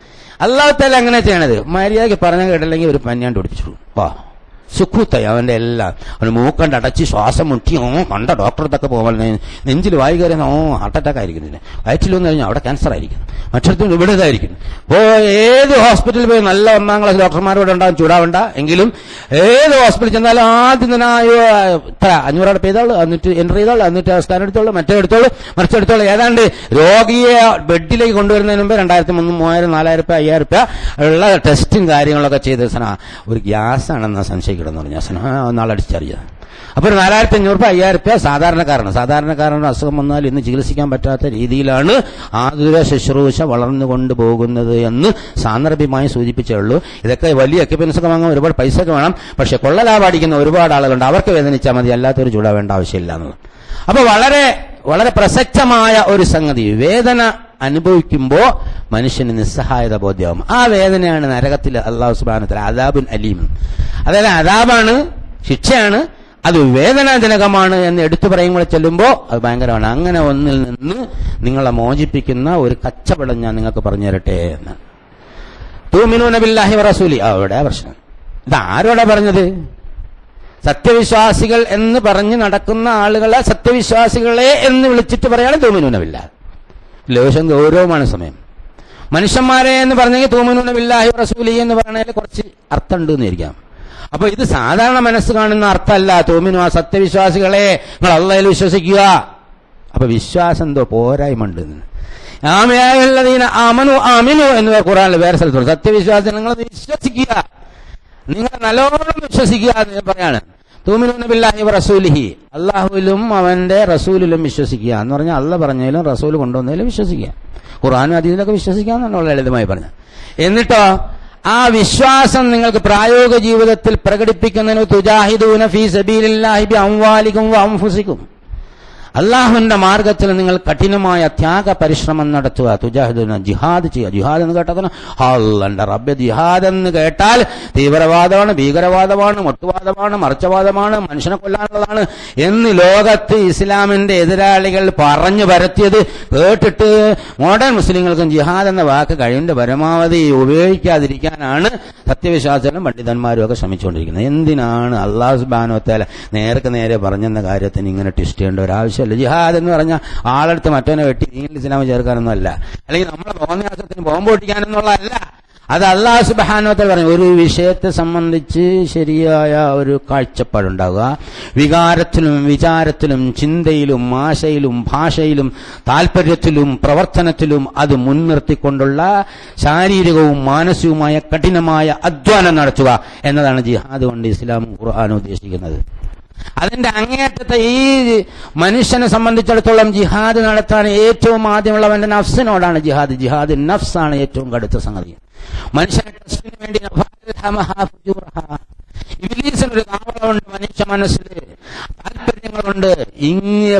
അല്ലാഹു തആല അങ്ങനെ ചെയ്യണത്. മര്യാദയ്ക്ക് പറഞ്ഞാൽ കേട്ടില്ലെങ്കിൽ ഒരു പഞ്ഞാണ്ട് പിടിപ്പിച്ചു സുഖൂത്തായി അവന്റെ എല്ലാം. അവന് മൂക്കണ്ട് അടച്ച് ശ്വാസം മുട്ടി കണ്ട ഡോക്ടറത്തൊക്കെ പോകാൻ നെഞ്ചിൽ വായി കയറിയ ഹാർട്ട് അറ്റാക്ക് ആയിരിക്കുന്നില്ല, വയറ്റിലൊന്നും കഴിഞ്ഞാൽ അവിടെ ക്യാൻസർ ആയിരിക്കും, മറ്റിടത്തും ഇവിടെ ഇതായിരിക്കും. അപ്പോൾ ഏത് ഹോസ്പിറ്റലിൽ പോയി നല്ല 1ാം ക്ലാസ് ഡോക്ടർമാരോട് ഉണ്ടാകും, ചൂടാവണ്ട. എങ്കിലും ഏത് ഹോസ്പിറ്റലിൽ ചെന്നാലും ആദ്യം തന്നെ ഇത്ര 500 ചെയ്തോളൂ, എന്നിട്ട് എൻട്രി ചെയ്തോളൂ, എന്നിട്ട് സ്കാൻ എടുത്തോളൂ, മറ്റേ എടുത്തോളൂ, മറിച്ചെടുത്തോളൂ. ഏതാണ്ട് രോഗിയെ ബെഡിലേക്ക് കൊണ്ടുവരുന്നതിന് മുമ്പ് 2300, 3000, 4000, 5000 ഉള്ള ടെസ്റ്റും കാര്യങ്ങളൊക്കെ ചെയ്ത് ഒരു ഗ്യാസ് ആണെന്ന് സംശയിക്കും. അടിച്ചറിയിക്കണം പറഞ്ഞു. നാളെ അടിച്ചറിയാം. അപ്പോൾ ഒരു 4500 രൂപ 5000 രൂപ സാധാരണക്കാരന് അസുഖം വന്നാൽ ഇന്ന് ചികിത്സിക്കാൻ പറ്റാത്ത രീതിയിലാണ് ആതുര ശുശ്രൂഷ വളർന്നുകൊണ്ട് പോകുന്നത് എന്ന് സാന്ദർഭികമായി സൂചിപ്പിച്ചേ ഉള്ളൂ. ഇതൊക്കെ വലിയ എക്യുപ്മെന്റ്സ് ഒക്കെ വാങ്ങാൻ ഒരുപാട് പൈസ ഒക്കെ വേണം. പക്ഷെ കൊള്ളലാഭടിക്കുന്ന ഒരുപാട് ആളുകളുണ്ട്. അവർക്ക് വേദനിച്ചാൽ മതി, അല്ലാത്തൊരു ചൂടാവേണ്ട ആവശ്യമില്ല എന്നുള്ളത്. അപ്പൊ വളരെ വളരെ പ്രസക്തമായ ഒരു സംഗതി, വേദന അനുഭവിക്കുമ്പോൾ മനുഷ്യന് നിസ്സഹായത ബോധ്യമാകും. ആ വേദനയാണ് നരകത്തിൽ അല്ലാഹു സുബ്ഹാനഹു വ തആല അദാബുൻ അലീം, അതായത് അദാബാണ്, ശിക്ഷയാണ്, അത് വേദനാജനകമാണ് എന്ന് എടുത്തു പറയുമ്പോൾ ചെല്ലുമ്പോൾ അത് ഭയങ്കരമാണ്. അങ്ങനെ ഒന്നിൽ നിന്ന് നിങ്ങളെ മോചിപ്പിക്കുന്ന ഒരു കച്ചവടം ഞാൻ നിങ്ങൾക്ക് പറഞ്ഞു തരട്ടെ എന്ന്. തുഅ്മിനൂന ബില്ലാഹി വറസൂലി, അവിടെ പ്രശ്നം. ഇതാരോടാ പറഞ്ഞത്? സത്യവിശ്വാസികൾ എന്ന് പറഞ്ഞ് നടക്കുന്ന ആളുകളെ സത്യവിശ്വാസികളെ എന്ന് വിളിച്ചിട്ട് പറയാണ് തുഅ്മിനൂന ബില്ലാഹി. ലേശം ഗൗരവമാണ് സമയം. മനുഷ്യന്മാരെ എന്ന് പറഞ്ഞെങ്കിൽ തുഅ്മിനൂന ബില്ലാഹി വറസൂലി എന്ന് പറഞ്ഞാൽ കുറച്ച് അർത്ഥമുണ്ട് എന്നിരിക്കാം. അപ്പൊ ഇത് സാധാരണ മനസ്സ് കാണുന്ന അർത്ഥമല്ല. തുഅ്മിനു, ആ സത്യവിശ്വാസികളെ നിങ്ങൾ അല്ലാഹുവിൽ വിശ്വസിക്കുക. അപ്പൊ വിശ്വാസം എന്തോ പോരായ്മണ്ട്. ആമിനു എന്ന് ഖുർആനിൽ വേറെ സ്ഥലത്തുണ്ട്. സത്യവിശ്വാസം നിങ്ങൾ വിശ്വസിക്കുക, നിങ്ങൾ നല്ലോണം വിശ്വസിക്കുക എന്ന് പറയാണ്. തുഅ്മിനൂന ബില്ലാഹി വറസൂലിഹി, അല്ലാഹുവിലും അവന്റെ റസൂലിലും വിശ്വസിക്കുക എന്ന് പറഞ്ഞാൽ അല്ലാഹ് പറഞ്ഞതിലും റസൂൽ കൊണ്ടുവന്നതിലും വിശ്വസിക്കുക. ഖുർആനും ഹദീസിലൊക്കെ വിശ്വസിക്കുക എന്നുള്ള ലളിതമായി പറഞ്ഞു. എന്നിട്ടോ ആ വിശ്വാസം നിങ്ങൾക്ക് പ്രായോഗിക ജീവിതത്തിൽ പ്രകടിപ്പിക്കുന്നതിന് തുജാഹിദൂന ഫീ സബീലില്ലാഹി ബിഅംവാലികും വഅൻഫുസികും, അള്ളാഹുവിന്റെ മാർഗത്തിൽ നിങ്ങൾ കഠിനമായ ത്യാഗ പരിശ്രമം നടത്തുക. തുജാഹിദൂന, ജിഹാദ് ചെയ്യുക. ജിഹാദ് എന്ന് കേട്ടാൽ അല്ലാഹുവിന്റെ റബ്ബ്, ജിഹാദ് എന്ന് കേട്ടാൽ തീവ്രവാദമാണ്, ഭീകരവാദമാണ്, മൊട്ടുവാദമാണ്, മറിച്ചവാദമാണ്, മനുഷ്യനെ കൊല്ലാനുള്ളതാണ് എന്ന് ലോകത്ത് ഇസ്ലാമിന്റെ എതിരാളികൾ പറഞ്ഞു പരത്തിയത് കേട്ടിട്ട് മോഡേൺ മുസ്ലിങ്ങൾക്കും ജിഹാദ് എന്ന വാക്ക് കഴിവിന്റെ പരമാവധി ഉപയോഗിക്കാതിരിക്കാനാണ് സത്യവിശ്വാസികളും പണ്ഡിതന്മാരും ഒക്കെ ശ്രമിച്ചുകൊണ്ടിരിക്കുന്നത്. എന്തിനാണ് അല്ലാഹു സുബ്ഹാനഹു വ തആല നേർക്ക് നേരെ പറഞ്ഞെന്ന കാര്യത്തിന് ഇങ്ങനെ ട്വിസ്റ്റ് ചെയ്യേണ്ട ഒരാവശ്യം? ജിഹാദ് എന്ന് പറഞ്ഞാൽ ആളെടുത്ത് മറ്റവനെ വെട്ടി ദീനിൽ ഇസ്ലാം ചേർക്കാനൊന്നും അല്ല, അല്ലെങ്കിൽ നമ്മളെ തോന്നിയാസത്തിന് ബോംബ് പൊട്ടിക്കാനൊന്നുള്ളതല്ല. അത് അല്ലാഹു സുബ്ഹാനഹു വ തആല പറഞ്ഞു. ഒരു വിഷയത്തെ സംബന്ധിച്ച് ശരിയായ ഒരു കാഴ്ചപ്പാടുണ്ടാവുക, വികാരത്തിലും വിചാരത്തിലും ചിന്തയിലും ആശയിലും ഭാഷയിലും താല്പര്യത്തിലും പ്രവർത്തനത്തിലും അത് മുൻനിർത്തിക്കൊണ്ടുള്ള ശാരീരികവും മാനസികവുമായ കഠിനമായ അധ്വാനം നടത്തുക എന്നതാണ് ജിഹാദ് കൊണ്ട് ഇസ്ലാമും ഖുർആനും ഉദ്ദേശിക്കുന്നത്. അതിന്റെ അങ്ങേയറ്റത്തെ ഈ മനുഷ്യനെ സംബന്ധിച്ചിടത്തോളം ജിഹാദ് നടത്താൻ ഏറ്റവും ആദ്യമുള്ളവന്റെ നഫ്സിനോടാണ് ജിഹാദ്. ജിഹാദ് നഫ്സാണ് ഏറ്റവും കടുത്ത സംഗതി. മനുഷ്യന്റെ ടെസ്റ്റിന് വേണ്ടി ഇബ്ലീസിനൊരു താവളമുണ്ട് മനുഷ്യ മനസ്സിൽ, താല്പര്യങ്ങളുണ്ട്.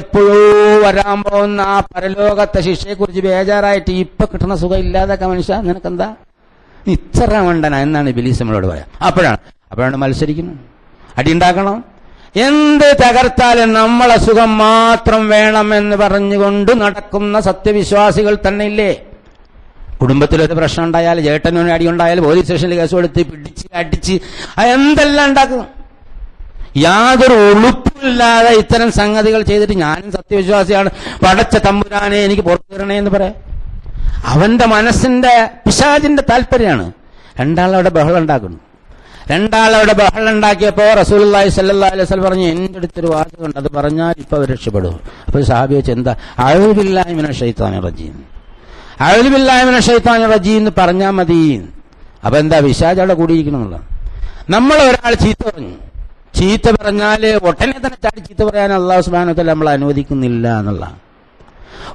എപ്പോഴോ വരാൻ പോകുന്ന ആ പരലോകത്തെ ശിക്ഷയെക്കുറിച്ച് ബേജാറായിട്ട് ഇപ്പൊ കിട്ടുന്ന സുഖം ഇല്ലാതൊക്കെ മനുഷ്യ നിനക്കെന്താ, ഇത്ര മണ്ടന എന്നാണ് ഇബ്ലീസ് നമ്മളോട് പറയാം. അപ്പോഴാണ് മത്സരിക്കുന്നത്, അടിയുണ്ടാക്കണം. എന്ത് തകർത്താലും നമ്മളെ സുഖം മാത്രം വേണമെന്ന് പറഞ്ഞുകൊണ്ട് നടക്കുന്ന സത്യവിശ്വാസികൾ തന്നെ ഇല്ലേ? കുടുംബത്തിലൊരു പ്രശ്നം ഉണ്ടായാൽ, ചേട്ടനൊരു അടി ഉണ്ടായാൽ പോലീസ് സ്റ്റേഷനിൽ കേസ് കൊടുത്ത് പിടിച്ച് അടിച്ച് എന്തെല്ലാം ഉണ്ടാക്കും. യാതൊരു ഉളുപ്പില്ലാതെ ഇത്തരം സംഗതികൾ ചെയ്തിട്ട് ഞാനും സത്യവിശ്വാസിയാണ്, പടച്ച തമ്പുരാനെ എനിക്ക് പുറത്തു തരണേ എന്ന് പറയാം. അവന്റെ മനസ്സിന്റെ പിശാചിന്റെ താല്പര്യമാണ്. രണ്ടാളവിടെ ബഹളം ഉണ്ടാക്കുന്നു. രണ്ടാളവിടെ ബഹളം ഉണ്ടാക്കിയപ്പോ റസൂലുള്ളാഹി സ്വല്ലല്ലാഹു അലൈഹി വസല്ലം പറഞ്ഞു, എന്റെ അടുത്തൊരു വാചകമുണ്ട്, അത് പറഞ്ഞാൽ ഇപ്പൊ അവർ രക്ഷപ്പെടും. അപ്പൊ സഹാബി വെച്ച് എന്താ? അഊദു ബില്ലാഹി മിനശ് ശൈത്വാനിർ റജീം, അഊദു ബില്ലാഹി മിനശ് ശൈത്വാനിർ റജീം എന്ന് പറഞ്ഞാൽ മതി. അപ്പൊ എന്താ? പിശാച് അവിടെ കൂടിയിരിക്കണമെന്നുള്ള. നമ്മൾ ഒരാൾ ചീത്ത പറഞ്ഞാല് ഉടനെ തന്നെ ചാടി ചീത്ത പറയാൻ അല്ലാഹു സുബ്ഹാനഹു വ തആല നമ്മളെ അനുവദിക്കുന്നില്ല എന്നുള്ള.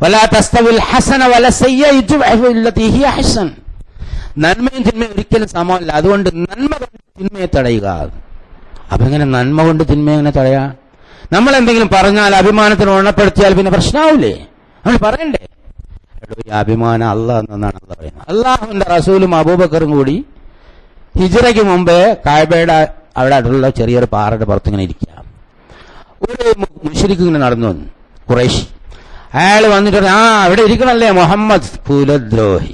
വലാ തസ്തവിൽ ഹസന വല സയ്യിഅതു ഇല്ലതി ഹിയ ഹസൻ, നന്മയും തിന്മയും ഒരിക്കലും സമമല്ല. അതുകൊണ്ട് നന്മ കൊണ്ട് തിന്മയെ തടയുക. അപ്പൊ എങ്ങനെ നന്മ കൊണ്ട് തിന്മയെ എങ്ങനെ തടയാ? നമ്മൾ എന്തെങ്കിലും പറഞ്ഞാൽ അഭിമാനത്തിന് ഉണപ്പെടുത്തിയാൽ പിന്നെ പ്രശ്നമാവില്ലേ? നമ്മൾ പറയണ്ടേ? ഈ അഭിമാനം അല്ലാഹ് എന്നാണ് അല്ലാഹ് പറയുന്നത്. അല്ലാഹുവിന്റെ റസൂലും അബൂബക്കറും കൂടി ഹിജ്റയ്ക്ക് മുമ്പ് കഅബയുടെ അവിടെ അടുത്തുള്ള ചെറിയൊരു പാറയുടെ പുറത്ത് ഇങ്ങനെ ഇരിക്കുക. ഒരു മുശ്രിക്ക് ഇങ്ങനെ നടന്നു വന്നു, ഖുറൈശി. അയാൾ വന്നിട്ട് അവിടെ ഇരിക്കണല്ലേ മുഹമ്മദ് കുലദ്രോഹി,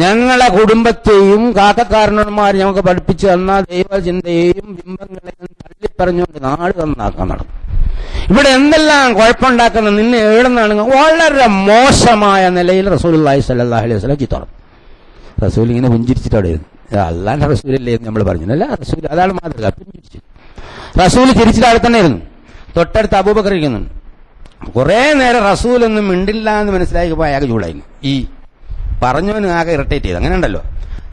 ഞങ്ങളെ കുടുംബത്തെയും കാക്കക്കാരന്മാർ ഞങ്ങൾക്ക് പഠിപ്പിച്ചു തന്ന ദൈവചിന്തയെയും ബിംബങ്ങളെയും തള്ളിപ്പറഞ്ഞുകൊണ്ട് നാട് നന്നാക്കാൻ നടന്നു. ഇവിടെ എന്തെല്ലാം കുഴപ്പമുണ്ടാക്കുന്ന നിന്നെ എവിടെന്നാണ്? വളരെ മോശമായ നിലയിൽ റസൂലുള്ളാഹി സ്വല്ലല്ലാഹു അലൈഹി വസല്ലം ചീത്ത പറഞ്ഞു. റസൂൽ ഇങ്ങനെ പുഞ്ചിരിച്ചിട്ട് അവിടെ ഇരുന്നു. അല്ലാന്റെ റസൂലല്ലേ എന്ന് നമ്മൾ പറഞ്ഞില്ല. റസൂൽ അതാണ് മാതൃക. പുഞ്ചിരിച്ചു. റസൂൽ തിരിച്ചിട്ട് അവിടെ തന്നെ ഇരുന്നു. തൊട്ടടുത്ത് അബൂബക്കർ ഇരിക്കുന്നു. കുറെ നേരം റസൂലൊന്നും മിണ്ടില്ല എന്ന് മനസ്സിലാക്കിയപ്പോൾ അയാൾക്ക് ചൂടായിരുന്നു. ഈ പറഞ്ഞവന് ആകെ ഇറിറ്റേറ്റ് ചെയ്ത്. അങ്ങനെ ഉണ്ടല്ലോ,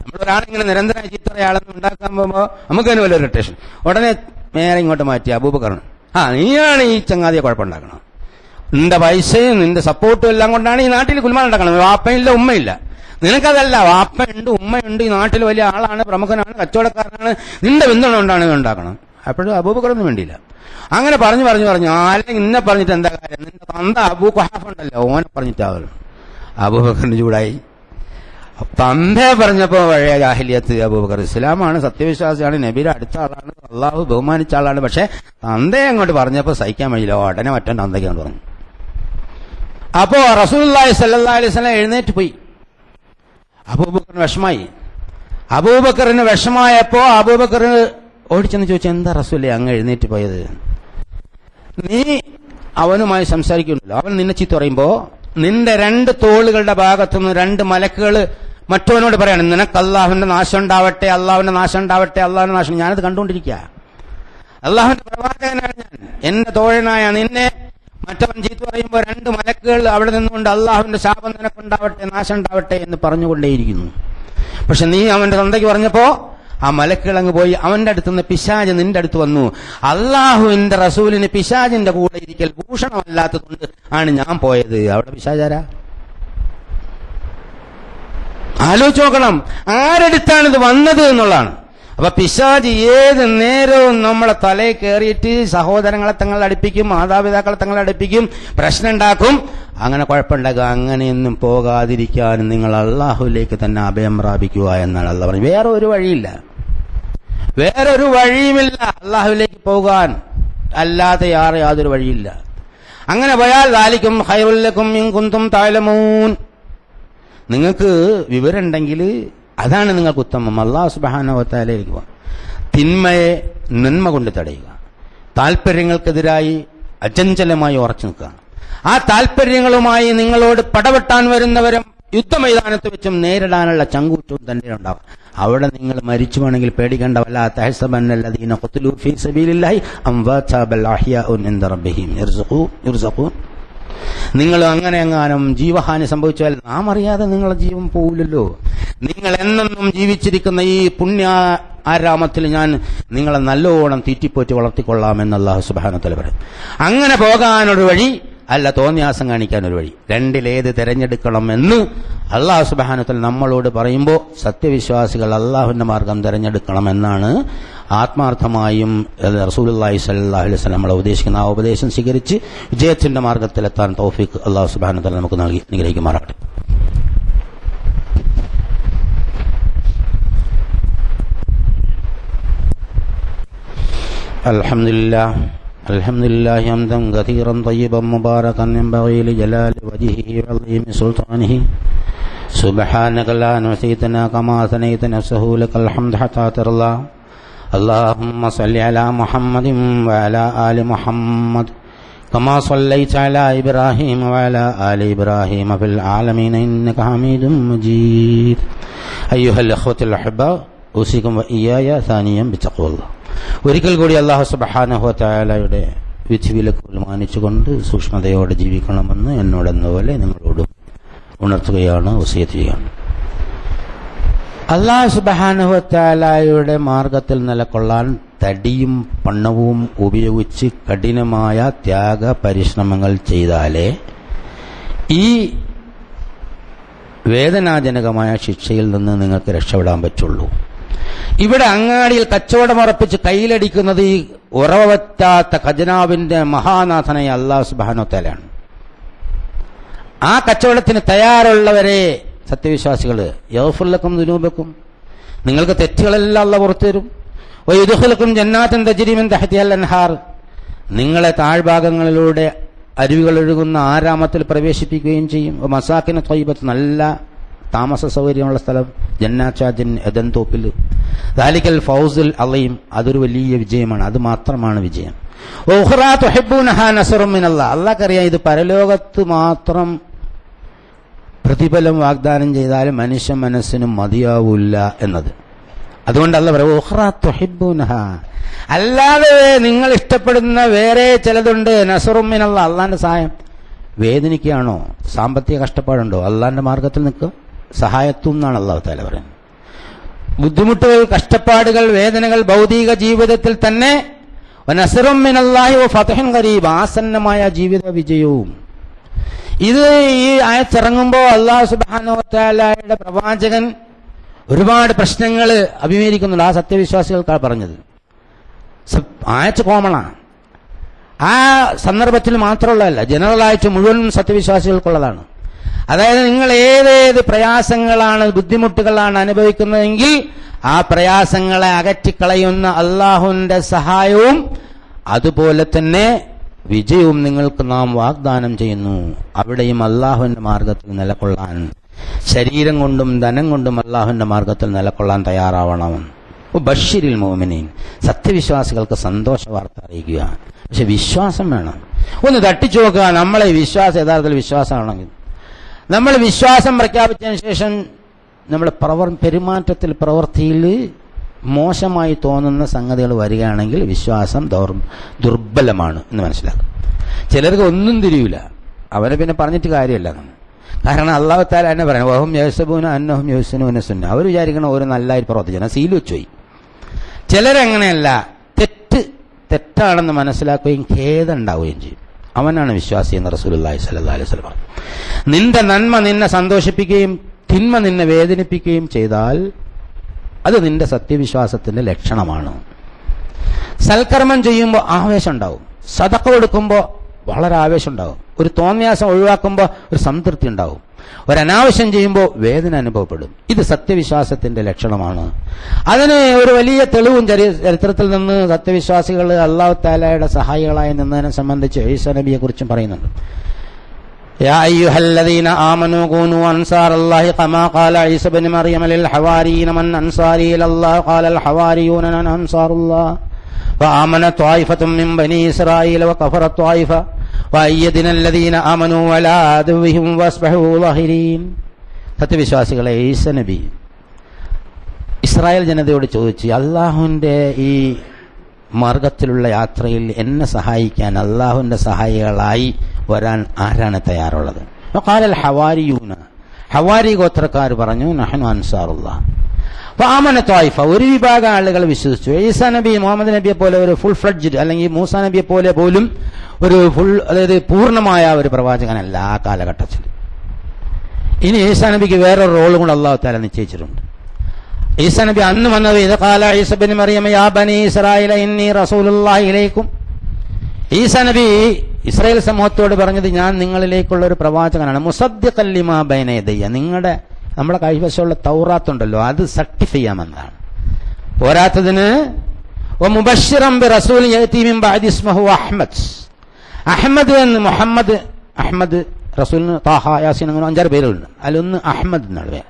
നമ്മളൊരാളിങ്ങനെ നിരന്തരമായി ചീത്ത പറയാളെന്ന് ഉണ്ടാക്കാൻ പോകുമ്പോൾ നമുക്ക് തന്നെ വലിയ ഇറിറ്റേഷൻ. ഉടനെ നേരെ ഇങ്ങോട്ട് മാറ്റി അബൂബക്കറിന്, നീയാണ് ഈ ചങ്ങാതിയെ കുഴപ്പമുണ്ടാക്കണം, നിന്റെ പൈസയും നിന്റെ സപ്പോർട്ടും എല്ലാം കൊണ്ടാണ് ഈ നാട്ടിൽ കുൽമാൻ ഉണ്ടാക്കണം. വാപ്പയില്ല, ഉമ്മയില്ല. നിനക്കതല്ല, വാപ്പയുണ്ട്, ഉമ്മയുണ്ട്, ഈ നാട്ടിൽ വലിയ ആളാണ്, പ്രമുഖനാണ്, കച്ചവടക്കാരനാണ്, നിന്റെ പിന്തുണ കൊണ്ടാണ് ഇത് ഉണ്ടാക്കണം. അപ്പോഴും അബൂബക്കറൊന്നും വേണ്ടിയില്ല. അങ്ങനെ പറഞ്ഞു അല്ലെങ്കിൽ ഇന്നെ പറഞ്ഞിട്ട് എന്താ കാര്യം, നിന്റെ തന്ത അബൂ ഖുഹാഫ ഉണ്ടല്ലോ, ഓനെ പറഞ്ഞിട്ടാവല്ലോ. അബൂബക്കറിന് ചൂടായി. തന്തയെ പറഞ്ഞപ്പോ പഴയ ജാഹിലിയത്ത്. അബൂബക്കർ ഇസ്ലാമാണ്, സത്യവിശ്വാസിയാണ്, നബിയുടെ അടുത്ത ആളാണ്, അള്ളാഹു ബഹുമാനിച്ച ആളാണ്. പക്ഷെ തന്തയെ അങ്ങോട്ട് പറഞ്ഞപ്പോ സഹിക്കാൻ വഴിയില്ല, ഉടനെ മറ്റേ തന്തയ്ക്കാണ് പറഞ്ഞു. അപ്പോ റസൂലുള്ളാഹി സ്വല്ലല്ലാഹു അലൈഹി വസല്ലം എഴുന്നേറ്റ് പോയി. അബൂബക്കറിന് വിഷമായി. അബൂബക്കറിന് വിഷമായപ്പോ അബൂബക്കർ ഓടിച്ചെന്ന് ചോദിച്ചു, എന്താ റസൂലേ അങ്ങ് എഴുന്നേറ്റ് പോയത്? നീ അവനുമായി സംസാരിക്കുന്നുണ്ടല്ലോ, അവൻ നിന്നെ ചീത്ത പറയുമ്പോ നിന്റെ 2 തോളുകളുടെ ഭാഗത്തുനിന്ന് 2 മലക്കുകൾ മറ്റവനോട് പറയാണ്, നിനക്ക് അള്ളാഹുവിന്റെ നാശം ഉണ്ടാവട്ടെ, അള്ളാഹുവിന്റെ നാശം ഉണ്ടാവട്ടെ, അള്ളാഹുവിന്റെ നാശം. ഞാനത് കണ്ടുകൊണ്ടിരിക്കുക. അള്ളാഹുവിന്റെ പ്രവാചകനാണ് ഞാൻ, എന്റെ തോഴനായ നിന്നെ മറ്റവൻ ചീത്ത പറയുമ്പോൾ 2 മലക്കുകൾ അവിടെ നിന്നുകൊണ്ട് അള്ളാഹുവിന്റെ ശാപം നിനക്കുണ്ടാവട്ടെ, നാശം ഉണ്ടാവട്ടെ എന്ന് പറഞ്ഞുകൊണ്ടേയിരിക്കുന്നു. പക്ഷെ നീ അവന്റെ തന്തയ്ക്ക് പറഞ്ഞപ്പോ ആ മലക്കുകൾ അങ്ങ് പോയി. അവന്റെ അടുത്തുനിന്ന് പിശാച് നിന്റെ അടുത്ത് വന്നു. അള്ളാഹുവിന്റെ റസൂലിന് പിശാചിന്റെ കൂടെ ഇരിക്കൽ ഭൂഷണമല്ലാത്തതുകൊണ്ട് ആണ് ഞാൻ പോയത്. അവിടെ പിശാചാരാ? ആലോചിച്ച് നോക്കണം, ആരെടുത്താണിത് വന്നത് എന്നുള്ളതാണ്. അപ്പൊ പിശാച് ഏത് നേരവും നമ്മളെ തലയിൽ കയറിയിട്ട് സഹോദരങ്ങളെ തങ്ങളെ അടുപ്പിക്കും, മാതാപിതാക്കളെ തങ്ങളെ അടുപ്പിക്കും, പ്രശ്നം ഉണ്ടാക്കും, അങ്ങനെ കുഴപ്പമുണ്ടാക്കുക. അങ്ങനെയൊന്നും പോകാതിരിക്കാനും നിങ്ങൾ അള്ളാഹുവിലേക്ക് തന്നെ അഭയം പ്രാപിക്കുക എന്നാണ് അള്ളാഹ് പറഞ്ഞത്. വേറൊരു വഴിയില്ല, വേറൊരു വഴിയുമില്ല അള്ളാഹുവിലേക്ക് പോകാൻ, അല്ലാതെ യാതൊരു വഴിയില്ല. അങ്ങനെ പോയാൽ ദാലിക്കും ഖൈറുൽ ലക്കും ഇൻ കുന്തും തഅലമൂൻ, നിങ്ങൾക്ക് വിവരമുണ്ടെങ്കിൽ അതാണ് നിങ്ങൾക്ക് ഉത്തമം. അല്ലാഹു സുബ്ഹാനഹു വ തആലയിലേക്ക് പോകാം, തിന്മയെ നന്മ കൊണ്ട് തടയുക, താല്പര്യങ്ങൾക്കെതിരായി അചഞ്ചലമായി ഉറച്ചു നിൽക്കുക. ആ താല്പര്യങ്ങളുമായി നിങ്ങളോട് പടവെട്ടാൻ വരുന്നവരും യുദ്ധമൈതാനത്ത് വെച്ചും നേരിടാനുള്ള ചങ്കൂറ്റവും തന്നെ ഉണ്ടാവും. അവിടെ നിങ്ങൾ മരിച്ചു വേണമെങ്കിൽ പേടിക്കേണ്ട. വലാ തഹ്സബന്നല്ലദീന ഖുതിലൂ ഫീ സബീലില്ലാഹി അംവാതാ ബൽ അഹ്യാഉൻ ഇൻദ റബ്ബിഹിം യർസുഖൂൻ. നിങ്ങൾ അങ്ങനെ എങ്ങാനും ജീവഹാനി സംഭവിച്ചാൽ നാം അറിയാതെ നിങ്ങളുടെ ജീവൻ പോവില്ലല്ലോ. നിങ്ങൾ എന്നെന്നും ജീവിച്ചിരിക്കുന്ന ഈ പുണ്യ ആരാമത്തിൽ ഞാൻ നിങ്ങളെ നല്ലോണം തീറ്റിപ്പോറ്റി വളർത്തിക്കൊള്ളാമെന്ന് അല്ലാഹു സുബ്ഹാനഹു വ തആല പറയും. അങ്ങനെ പോകാനൊരു വഴി അല്ല, തോന്നിയാസം കാണിക്കാനൊരു വഴി. രണ്ടിലേത് തിരഞ്ഞെടുക്കണമെന്ന് അല്ലാഹു സുബ്ഹാനഹു വ തആല നമ്മളോട് പറയുമ്പോൾ സത്യവിശ്വാസികൾ അല്ലാഹുവിന്റെ മാർഗം തിരഞ്ഞെടുക്കണമെന്നാണ് ആത്മാർത്ഥമായും റസൂലുള്ളാഹി സ്വല്ലല്ലാഹു അലൈഹി വസല്ലം നമ്മളെ ഉപദേശിക്കുന്ന ആ ഉപദേശം സ്വീകരിച്ച് വിജയത്തിന്റെ മാർഗത്തിലെത്താൻ തൗഫീഖ് അല്ലാഹു സുബ്ഹാനഹു വ തആല നമുക്ക് നൽകി അനുഗ്രഹിക്കുമാറാകട്ടെ. അൽഹംദുലില്ലാഹി ഹംദൻ കതീറൻ തയ്യിബൻ മുബാറകൻ യൻബഗി ലിജലാലി വജ്ഹിഹി വഅളീമി സുൽത്താനിഹി സുബ്ഹാനക ലാ നുഹ്സീ തനാ കമാ സനൈത നഫ്സഹു ലകൽ ഹംദു ഹത്താ തർളാ. اللهم صل على محمد وعلى آل محمد كما صليت على إبراهيم وعلى آل إبراهيم في العالمين إنك حميد مجيد. أيها الأخوة الأحباء أوصيكم وإياي ثانيا بتقوى الله. ഒരിക്കൽ കൂടി അല്ലാഹു സുബ്ഹാനഹു വ തആലയുടെ വിധിവിലക്കുകൾ മാനിച്ചുകൊണ്ട് സൂക്ഷ്മതയോടെ ജീവിക്കണമെന്ന് എന്നോടെന്നപോലെ നിങ്ങളോടും ഉണർത്തുകയാണ്, വസിയത്ത് ചെയ്യുകയാണ്. അല്ലാഹു സുബ്ഹാനഹു വ തആലയുടെ മാർഗത്തിൽ നിലകൊള്ളാൻ തടിയും പണവും ഉപയോഗിച്ച് കഠിനമായ ത്യാഗ പരിശ്രമങ്ങൾ ചെയ്താലേ ഈ വേദനാജനകമായ ശിക്ഷയിൽ നിന്ന് നിങ്ങൾക്ക് രക്ഷപ്പെടാൻ പറ്റുള്ളൂ. ഇവിടെ അങ്ങാടിയിൽ കച്ചവടമുറപ്പിച്ച് കയ്യിലടിക്കുന്നത് ഈ ഉറവ പറ്റാത്ത ഖജനാവിന്റെ മഹാനാഥനായ അല്ലാഹു സുബ്ഹാനഹു വ തആലയാണ്. ആ കച്ചവടത്തിന് തയ്യാറുള്ളവരെ സത്യവിശ്വാസികൾ യഗ്ഫിർ ലക്കും ദുനൂബക്കും, നിങ്ങൾക്ക് തെറ്റുകളെല്ലാം അല്ലാഹു പുറത്തു തരും. വയുദ്ഖിലുക്കും ജന്നാത്തിൻ തജ്രി മിൻ തഹ്തിഹൽ അൻഹാർ, നിങ്ങളെ താഴ്ഭാഗങ്ങളിലൂടെ അരുവികൾ ഒഴുകുന്ന ആരാമത്തിൽ പ്രവേശിപ്പിക്കുകയും ചെയ്യും. മസാക്കിന ത്വയ്യിബത്ത്, നല്ല താമസ സൗകര്യമുള്ള സ്ഥലം, ജന്നാച്ചാജിൻ എദൻ തോപ്പിൽ. ദാലിക്കൽ ഫൗസുൽ അളീം, അതൊരു വലിയ വിജയമാണ്, അത് മാത്രമാണ് വിജയം. ഉഖ്റാ തുഹിബ്ബൂനഹാ നസ്റും മിനല്ലാഹ്, അല്ലാഹ്ക്കറിയാം ഇത് പരലോകത്ത് മാത്രം പ്രതിഫലം വാഗ്ദാനം ചെയ്താലും മനുഷ്യ മനസ്സിനും മതിയാവില്ല എന്നത്. അതുകൊണ്ട് അല്ലാഹ് പറയും ഉഖ്റാ തുഹിബ്ബൂനഹാ, അല്ലാതെ നിങ്ങൾ ഇഷ്ടപ്പെടുന്ന വേറെ ചിലതുണ്ട്. നസ്റും മിനല്ലാഹ്, അള്ളാന്റെ സഹായം. വേദനിക്കുകയാണോ, സാമ്പത്തിക കഷ്ടപ്പാടുണ്ടോ, അള്ളാന്റെ മാർഗത്തിൽ നിൽക്കുക, സഹായത്തും എന്നാണ് അല്ലാഹു തആല പറയുന്നത്. ബുദ്ധിമുട്ടുകൾ, കഷ്ടപ്പാടുകൾ, വേദനകൾ ഭൗതിക ജീവിതത്തിൽ തന്നെ വനസ്റും മിനല്ലാഹി വഫത്ഹുൻ ഖരീബ്, ആസന്നമായ ജീവിത വിജയവും. ഇത് ഈ ആയത്തിറങ്ങുമ്പോൾ അല്ലാഹു സുബ്ഹാനഹു വ തആലയുടെ പ്രവാചകൻ ഒരുപാട് പ്രശ്നങ്ങൾ അഭിമുഖീകരിക്കുന്നുണ്ട്. ആ സത്യവിശ്വാസികൾക്കാണ് പറഞ്ഞത്. ആയത്ത് കോമണാണ്. ആ സന്ദർഭത്തിൽ മാത്രമുള്ളതല്ല, ജനറലായിട്ട് മുഴുവൻ സത്യവിശ്വാസികൾക്കുള്ളതാണ്. അതായത് നിങ്ങൾ ഏതേത് പ്രയാസങ്ങളാണ്, ബുദ്ധിമുട്ടുകളാണ് അനുഭവിക്കുന്നതെങ്കിൽ ആ പ്രയാസങ്ങളെ അകറ്റിക്കളയുന്ന അള്ളാഹുവിന്റെ സഹായവും അതുപോലെ തന്നെ വിജയവും നിങ്ങൾക്ക് നാം വാഗ്ദാനം ചെയ്യുന്നു. അവിടെയും അള്ളാഹുവിന്റെ മാർഗത്തിൽ നിലകൊള്ളാൻ, ശരീരം കൊണ്ടും ധനം കൊണ്ടും അള്ളാഹുവിന്റെ മാർഗത്തിൽ നിലകൊള്ളാൻ തയ്യാറാവണം. ബഷീരിൽ മുഅ്മിനീൻ, സത്യവിശ്വാസികൾക്ക് സന്തോഷ വാർത്ത അറിയിക്കുക. പക്ഷെ വിശ്വാസം വേണം. ഒന്ന് തട്ടിച്ചു നോക്കുക, നമ്മളെ വിശ്വാസം യഥാർത്ഥത്തിൽ വിശ്വാസമാണെങ്കിൽ, നമ്മൾ വിശ്വാസം പ്രഖ്യാപിച്ചതിന് ശേഷം നമ്മുടെ പെരുമാറ്റത്തിൽ, പ്രവൃത്തിയിൽ മോശമായി തോന്നുന്ന സംഗതികൾ വരികയാണെങ്കിൽ വിശ്വാസം ദുർബലമാണ് എന്ന് മനസ്സിലാക്കും. ചിലർക്ക് ഒന്നും തിരിയൂല, അവരെ പിന്നെ പറഞ്ഞിട്ട് കാര്യമില്ല. കാരണം അല്ലാഹു തആല തന്നെ പറയാം, വഹും യഹ്സബൂന അന്നഹും യുഹ്സിനൂന സുന്ന. അവർ വിചാരിക്കണം ഒരു നല്ലതായി പ്രവർത്തിക്കണം, സീൽ വെച്ചുപോയി. ചിലരങ്ങനെയല്ല, തെറ്റാണെന്ന് മനസ്സിലാക്കുകയും ഖേദം ഉണ്ടാവുകയും ചെയ്യും. അവനാണ് വിശ്വാസി എന്ന് റസൂലുള്ളാഹി സ്വല്ലല്ലാഹു അലൈഹി വസല്ലം പറഞ്ഞു. നിന്റെ നന്മ നിന്നെ സന്തോഷിപ്പിക്കുകയും തിന്മ നിന്നെ വേദനിപ്പിക്കുകയും ചെയ്താൽ അത് നിന്റെ സത്യവിശ്വാസത്തിന്റെ ലക്ഷണമാണ്. സൽക്കർമ്മം ചെയ്യുമ്പോൾ ആവേശം ഉണ്ടാവും, സദഖ കൊടുക്കുമ്പോൾ വളരെ ആവേശം ഉണ്ടാവും, ഒരു തോന്നിയാസം ഒഴിവാക്കുമ്പോൾ ഒരു സംതൃപ്തി ഉണ്ടാവും, ഒരനാവശ്യം ചെയ്യുമ്പോൾ വേദന അനുഭവപ്പെടും. ഇത് സത്യവിശ്വാസത്തിന്റെ ലക്ഷണമാണ്. അതിന് ഒരു വലിയ തെളിവും ചരിത്രത്തിൽ നിന്ന് സത്യവിശ്വാസികൾ അല്ലാഹു തആലയുടെ സഹായികളായി നിന്നതിനെ സംബന്ധിച്ച് ഈസാ നബിയെ കുറിച്ചും പറയുന്നുണ്ട്. യാ അയ്യുഹല്ലദീന ആമനൂ കൂനൂ അൻസാറല്ലാഹി കമാ ഖാല ഈസാ ഇബ്നു മർയം ലിൽ ഹവാരിയീന മൻ അൻസാരി ഇലല്ലാഹി ഖാലൽ ഹവാരിയൂന നഹ്നു അൻസാറുല്ലാഹ് വആമന ത്വായിഫത്തും മിൻ ബനീ ഇസ്രായീല വകഫറ ത്വായിഫ വഅയ്യദ്ന അല്ലദീന ആമനൂ വലാ അദുവ്വിഹിം വസ്ബഹൂ ളാഹിരീൻ. സത്യവിശ്വാസികളെ, ഈസാ നബി ഇസ്രായേൽ ജനതയോട് ചോദിച്ചു, അല്ലാഹുവിന്റെ ഈ മാർഗത്തിലുള്ള യാത്രയിൽ എന്നെ സഹായിക്കാൻ, അല്ലാഹുവിന്റെ സഹായികളായി വരാൻ ആരാണ് തയ്യാറുള്ളത്? ഖാലൽ ഹവാരിയൂന, ഹവാരി ഗോത്രക്കാർ പറഞ്ഞു, നഹ്നു അൻസാറുല്ലാഹ്. ആമന ത്വായിഫ, ഒരു വിഭാഗം ആളുകൾ വിശ്വസിച്ചു. ഈസാ നബി മുഹമ്മദ് നബിയെ പോലെ ഒരു ഫുൾ ഫ്ലഡ്ജ്ഡ്, അല്ലെങ്കിൽ മൂസാ നബിയെ പോലെ പോലും ഒരു അതായത് പൂർണ്ണമായ ഒരു പ്രവാചകനല്ല ആ കാലഘട്ടത്തിൽ. ഇനി ഈസാ നബിക്ക് വേറൊരു റോളും കൂടെ അല്ലാഹു തആല നിശ്ചയിച്ചിട്ടുണ്ട്. ഈസാ നബി അന്ന് വന്നത്, ഇത് ഖാല ഈസാ ഇബ്നു മർയം യാ ബനീ ഇസ്രായീല ഇന്നി റസൂലുള്ളാഹി ഇലൈക്കും. ഈസാ നബി ഇസ്രായേൽ സമൂഹത്തോട് പറഞ്ഞത്, ഞാൻ നിങ്ങളിലേക്കുള്ള ഒരു പ്രവാചകനാണ്. മുസദ്ദിഖൻ ലിമാ ബൈന യദയ്യ, നമ്മുടെ കൈവശമുള്ള തൗറാത്തുണ്ടല്ലോ അത് സർട്ടിഫൈ ചെയ്യാമെന്നാണ്. പോരാത്തതിന് വമുബശ്ശിറൻ ബിറസൂലിൻ യഅതി മിൻ ബഅദി ഇസ്മുഹു അഹ്മദ്. അഹ്മദ് എന്ന് മുഹമ്മദ്, അഹ്മദ് റസൂലിന് താഹ, യാസീൻ, അങ്ങനെ 5-6 പേരുണ്ട്. അതിലൊന്ന് അഹ്മദ് എന്നാണ് പേര്.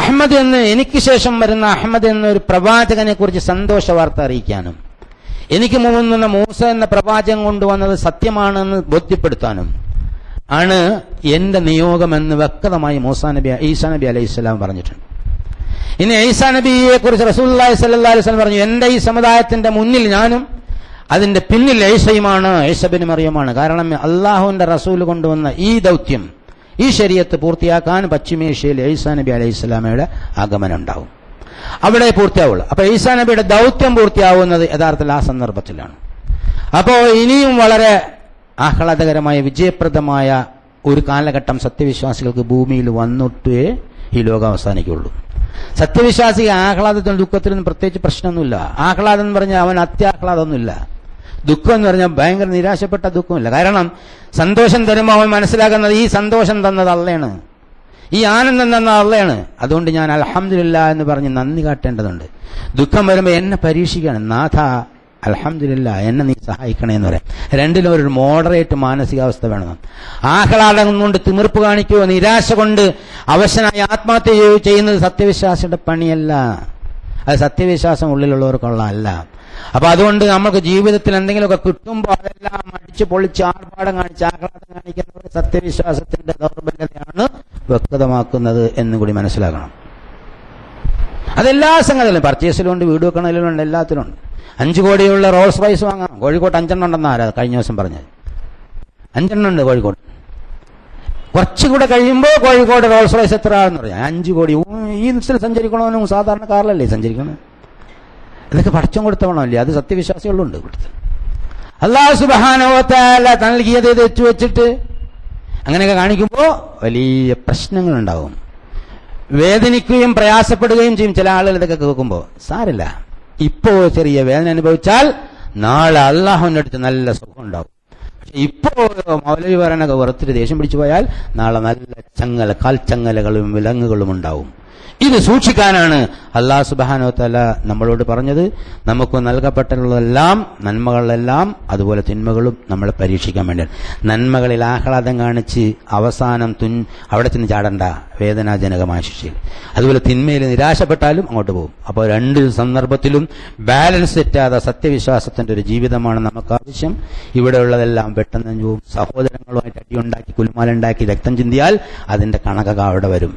അഹ്മദ് എന്ന്, എനിക്ക് ശേഷം വരുന്ന അഹ്മദ് എന്നൊരു പ്രവാചകനെ കുറിച്ച് സന്തോഷ വാർത്ത അറിയിക്കാനും എനിക്ക് മുമ്പ് മൂസ എന്ന പ്രവാചകൻ കൊണ്ടുവന്നത് സത്യമാണെന്ന് ബോധ്യപ്പെടുത്താനും ആണ് എന്റെ നിയോഗമെന്ന് വ്യക്തമായി ഈസാ നബി അലൈഹിസ്സലാം പറഞ്ഞിട്ടുണ്ട്. ഇനി ഈസാ നബിയെ കുറിച്ച് റസൂലുള്ളാഹി സ്വല്ലല്ലാഹു അലൈഹി വസല്ലം പറഞ്ഞു, എന്റെ ഈ സമുദായത്തിന്റെ മുന്നിൽ ഞാനും അതിന്റെ പിന്നിൽ ഈസയുമാണ്, ഈസാ ഇബ്നു മറിയമാണ്. കാരണം അള്ളാഹുവിന്റെ റസൂൽ കൊണ്ടുവന്ന ഈ ദൗത്യം, ഈ ശരീഅത്ത് പൂർത്തിയാക്കാൻ പശ്ചിമേഷ്യയിൽ ഈസാ നബി അലൈഹിസ്സലാമയുടെ ആഗമനം ഉണ്ടാവും, അവിടെ പൂർത്തിയാവുള്ളൂ. അപ്പൊ ഈസാ നബിയുടെ ദൗത്യം പൂർത്തിയാവുന്നത് യഥാർത്ഥത്തിൽ ആ സന്ദർഭത്തിലാണ്. അപ്പോ ഇനിയും വളരെ ആഹ്ലാദകരമായ വിജയപ്രദമായ ഒരു കാലഘട്ടം സത്യവിശ്വാസികൾക്ക് ഭൂമിയിൽ വന്നിട്ടേ ഈ ലോകം അവസാനിക്കുള്ളൂ. സത്യവിശ്വാസി ആഹ്ലാദത്തിനും ദുഃഖത്തിനും പ്രത്യേകിച്ച് പ്രശ്നമൊന്നുമില്ല. ആഹ്ലാദം എന്ന് പറഞ്ഞാൽ അവൻ അത്യാഹ്ലാദമൊന്നുമില്ല, ദുഃഖം എന്ന് പറഞ്ഞാൽ ഭയങ്കര നിരാശപ്പെട്ട ദുഃഖമില്ല. കാരണം സന്തോഷം തരുമ്പോൾ അവൻ മനസ്സിലാക്കുന്നത് ഈ സന്തോഷം തന്നത് അള്ളയാണ്, ഈ ആനന്ദം തന്നത് അള്ളയാണ്. അതുകൊണ്ട് ഞാൻ അൽഹംദുലില്ലാഹ് എന്ന് പറഞ്ഞ് നന്ദി കാട്ടേണ്ടതുണ്ട്. ദുഃഖം വരുമ്പോൾ എന്നെ പരീക്ഷിക്കുകയാണ്, നാഥ അൽഹംദുലില്ലാഹ് എന്നെ നീ സഹായിക്കണേ എന്ന് പറയാം. രണ്ടിലും ഒരു മോഡറേറ്റ് മാനസികാവസ്ഥ വേണം. ആഹ്ലാദം കൊണ്ട് തിമിർപ്പ് കാണിക്കുകയോ നിരാശ കൊണ്ട് അവശനായി ആത്മഹത്യ ചെയ്യുന്നത് സത്യവിശ്വാസിയുടെ പണിയല്ല, അത് സത്യവിശ്വാസം ഉള്ളിലുള്ളവർക്കുള്ളതല്ല. അപ്പൊ അതുകൊണ്ട് നമുക്ക് ജീവിതത്തിൽ എന്തെങ്കിലുമൊക്കെ കിട്ടുമ്പോൾ അതെല്ലാം അടിച്ച് പൊളിച്ച് ആർഭാടം കാണിച്ച് ആഹ്ലാദം കാണിക്കുന്നവർ സത്യവിശ്വാസത്തിന്റെ ദൗർബല്യതയാണ് വ്യക്തമാക്കുന്നത് എന്നുകൂടി മനസ്സിലാക്കണം. അതെല്ലാ സംഗതിയിലും, പർച്ചേസിലുണ്ട്, വീട് വെക്കണതിലുണ്ട്, എല്ലാത്തിലുണ്ട്. 5 കോടിയുള്ള റോൾസ് റോയ്സ് വാങ്ങാം. കോഴിക്കോട്ട് 5 ഉണ്ടെന്ന് ആരാ കഴിഞ്ഞ ദിവസം പറഞ്ഞത്? 5 ഉണ്ട് കോഴിക്കോട്ട്. കുറച്ചുകൂടെ കഴിയുമ്പോൾ കോഴിക്കോട് റോൾസ് റോയ്സ് എത്ര എന്ന് പറയാം, 5 കോടി. ഈ നിശ്ചയിൽ സഞ്ചരിക്കണമെന്നും സാധാരണ കാറിലല്ലേ സഞ്ചരിക്കണം. ഇതൊക്കെ പടച്ചം കൊടുത്തവണമല്ലേ, അത് സത്യവിശ്വാസികളുണ്ട് കൊടുത്ത്. അല്ലാഹു സുബ്ഹാനഹു വ തആല നൽകിയത് തെറ്റു വെച്ചിട്ട് അങ്ങനെയൊക്കെ കാണിക്കുമ്പോൾ വലിയ പ്രശ്നങ്ങളുണ്ടാവും, വേദനിക്കുകയും പ്രയാസപ്പെടുകയും ചെയ്യും. ചില ആളുകൾ ഇതൊക്കെ കേൾക്കുമ്പോൾ സാരില്ല, ഇപ്പോ ചെറിയ വേദന അനുഭവിച്ചാൽ നാളെ അള്ളാഹുവിന്റെ അടുത്ത് നല്ല സുഖം ഉണ്ടാവും. ഇപ്പോ മൗലവി പറയാനൊക്കെ വെറുത്തിട്ട് ദേഷ്യം പിടിച്ചു പോയാൽ നാളെ നല്ല കാൽച്ചങ്ങലകളും വിലങ്ങുകളും ഉണ്ടാവും. ഇത് സൂക്ഷിക്കാനാണ് അല്ലാഹു സുബ്ഹാനഹു വ തആല നമ്മളോട് പറഞ്ഞത്. നമുക്ക് നൽകപ്പെട്ടുള്ളതെല്ലാം നന്മകളെല്ലാം അതുപോലെ തിന്മകളും നമ്മളെ പരീക്ഷിക്കാൻ വേണ്ടിയാണ്. നന്മകളിൽ ആഹ്ലാദം കാണിച്ച് അവസാനം അവിടെ ചെന്ന് ചാടണ്ട, വേദനാജനകമായ ശിക്ഷയിൽ. അതുപോലെ തിന്മയിൽ നിരാശപ്പെട്ടാലും അങ്ങോട്ട് പോകും. അപ്പോൾ 2 സന്ദർഭത്തിലും ബാലൻസ് തെറ്റാതെ സത്യവിശ്വാസത്തിന്റെ ഒരു ജീവിതമാണ് നമുക്ക് ആവശ്യം. ഇവിടെയുള്ളതെല്ലാം പെട്ടെന്ന് പോവും. സഹോദരങ്ങളുമായിട്ട് അടിയുണ്ടാക്കി കുലുമാലുണ്ടാക്കി രക്തം ചിന്തിയാൽ അതിന്റെ കണക്കൊക്കെ അവിടെ വരും.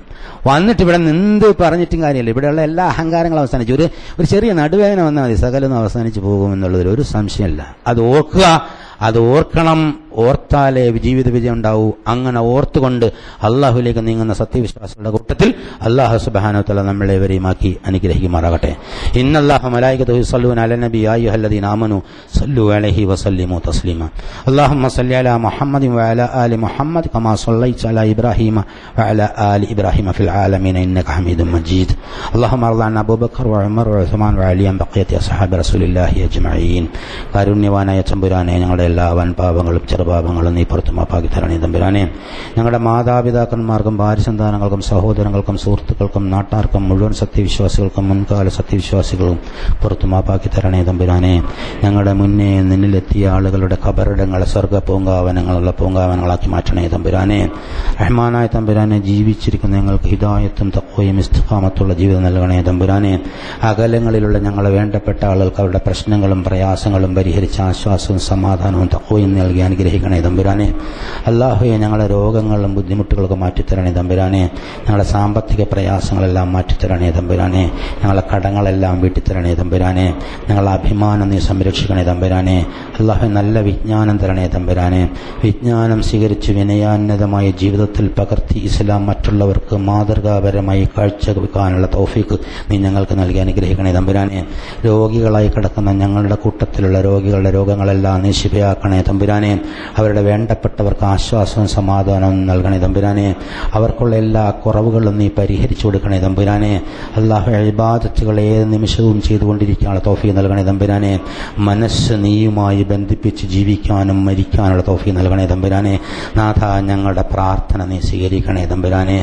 വന്നിട്ട് ഇവിടെ എന്ത് പറഞ്ഞിട്ടും കാര്യമില്ല. ഇവിടെയുള്ള എല്ലാ അഹങ്കാരങ്ങളും അവസാനിച്ചു. ഒരു ചെറിയ നടുവേദന വന്നാൽ മതി, സകലൊന്നും അവസാനിച്ചു പോകുമെന്നുള്ളതിൽ ഒരു സംശയമില്ല. അത് ഓർക്കുക, അത് ഓർക്കണം. ഓർത്താലേ ജീവിത വിജയം ഉണ്ടാവൂ. അങ്ങനെ ഓർത്തുകൊണ്ട് അള്ളാഹുലേക്ക് നീങ്ങുന്ന സത്യവിശ്വാസികളുടെ കൂട്ടത്തിൽ അല്ലാഹു സുബ്ഹാനഹു വ തആല നമ്മളേവരെയുമാക്കി അനുഗ്രഹിക്കുമാറാകട്ടെ. ഇന്നല്ലാഹ മലായികതുഹു യുസല്ലൂന അലൻ നബി യാ അയ്യുഹല്ലദീന ആമനു സല്ലു അലൈഹി വസല്ലിമു തസ്ലീമ. അല്ലാഹുമ്മ സല്ലി അലാ മുഹമ്മദിൻ വഅലാ ആലി മുഹമ്മദ് കമാ സല്ലൈത അലാ ഇബ്രാഹീമ വഅലാ ആലി ഇബ്രാഹീമ ഫിൽ ആലമീന ഇന്നക ഹമീദും മജീദ്. അല്ലാഹുമ്മ അർള അൻ അബൂബക്കർ വഉമർ വഉസ്മാൻ വഅലിയ ബഖിയത്തി അസ്ഹാബി റസൂലില്ലാഹി അജ്മഈൻ. കാരുണ്യവാനായ തമ്പുരാനെ, ഞങ്ങളുടെ എല്ലാ വൻപാപങ്ങളും ചെറുപാപങ്ങളും നീ പുറത്തു മാപ്പാക്കി തരണേ തമ്പുരാനെ. ഞങ്ങളുടെ മാതാപിതാക്കന്മാർക്കും ഭാര്യസന്താനങ്ങൾക്കും സഹോദരങ്ങൾക്കും സുഹൃത്തുക്കൾക്കും നാട്ടാർക്കും മുഴുവൻ സത്യവിശ്വാസികൾക്കും മുൻകാല സത്യവിശ്വാസികളും പുറത്തു മാപ്പാക്കി തരണേ തമ്പുരാനെ. ഞങ്ങളുടെ മുന്നേ നിന്നിലെത്തിയ ആളുകളുടെ ഖബറിടങ്ങളെ സ്വർഗ്ഗ പൂങ്കാവനങ്ങളുള്ള പൂങ്കാവനങ്ങളാക്കി മാറ്റണേ തമ്പുരാനെ. റഹ്മാനായ തമ്പുരാനെ, ജീവിച്ചിരിക്കുന്ന ഞങ്ങൾക്ക് ഹിദായത്തും തഖ്വയും ഇസ്തിഖാമത്തുള്ള ജീവിതം നൽകണേ തമ്പുരാനെ. അകലങ്ങളിലുള്ള ഞങ്ങളെ വേണ്ടപ്പെട്ട ആളുകൾക്ക് അവരുടെ പ്രശ്നങ്ങളും പ്രയാസങ്ങളും പരിഹരിച്ച് ആശ്വാസവും സമാധാനവും തഖ്വയും നൽകി അനുഗ്രഹിക്കണേ തമ്പുരാനെ. അല്ലാഹുവേ, ഞങ്ങളുടെ രോഗങ്ങളും ബുദ്ധിമുട്ടുകളൊക്കെ മാറ്റിത്തരണേ തമ്പുരാനെ. ഞങ്ങളുടെ സാമ്പത്തിക പ്രയാസങ്ങളെല്ലാം മാറ്റിത്തരണേ തമ്പുരാനെ. ഞങ്ങളുടെ കടങ്ങളെല്ലാം വീട്ടിത്തരണേ തമ്പുരാനെ. ഞങ്ങളുടെ അഭിമാനം നീ സംരക്ഷിക്കണേ തമ്പുരാനെ. അല്ലാഹുവേ, നല്ല വിജ്ഞാനം തരണേ തമ്പുരാനെ. വിജ്ഞാനം സ്വീകരിച്ച് വിനയാന്വിതമായ ജീവിതത്തിൽ പകർത്തി ഇസ്ലാം മറ്റുള്ളവർക്ക് മാതൃകാപരമായി കാഴ്ചവെക്കാനുള്ള തൗഫീഖ് നീ ഞങ്ങൾക്ക് നൽകി അനുഗ്രഹിക്കണേ തമ്പുരാനെ. രോഗികളായി കിടക്കുന്ന ഞങ്ങളുടെ കൂട്ടത്തിലുള്ള രോഗികളുടെ രോഗങ്ങളെല്ലാം നീ ശിഫയാക്കണേ തമ്പുരാനെ. അവരുടെ വേണ്ടപ്പെട്ടവർക്ക് ആശ്വാസവും സമാധാനവും നൽകണേ തമ്പുരാനെ. അവർക്കുള്ള എല്ലാ കുറവുകളും നീ പരിഹരിച്ചു കൊടുക്കണേ തമ്പുരാനെ. അല്ലാഹു, ഇബാദത്തുകൾ ഏത് നിമിഷവും ചെയ്തുകൊണ്ടിരിക്കാനുള്ള തൗഫീഖ് നൽകണേ തമ്പുരാനെ. മനസ്സ് നീയുമായി ബന്ധിപ്പിച്ച് ജീവിക്കാനും മരിക്കാനുള്ള തൗഫീഖ് നൽകണേ തമ്പുരാനെ. നാഥ, ഞങ്ങളുടെ പ്രാർത്ഥന നീ സ്വീകരിക്കണേ തമ്പുരാനെ.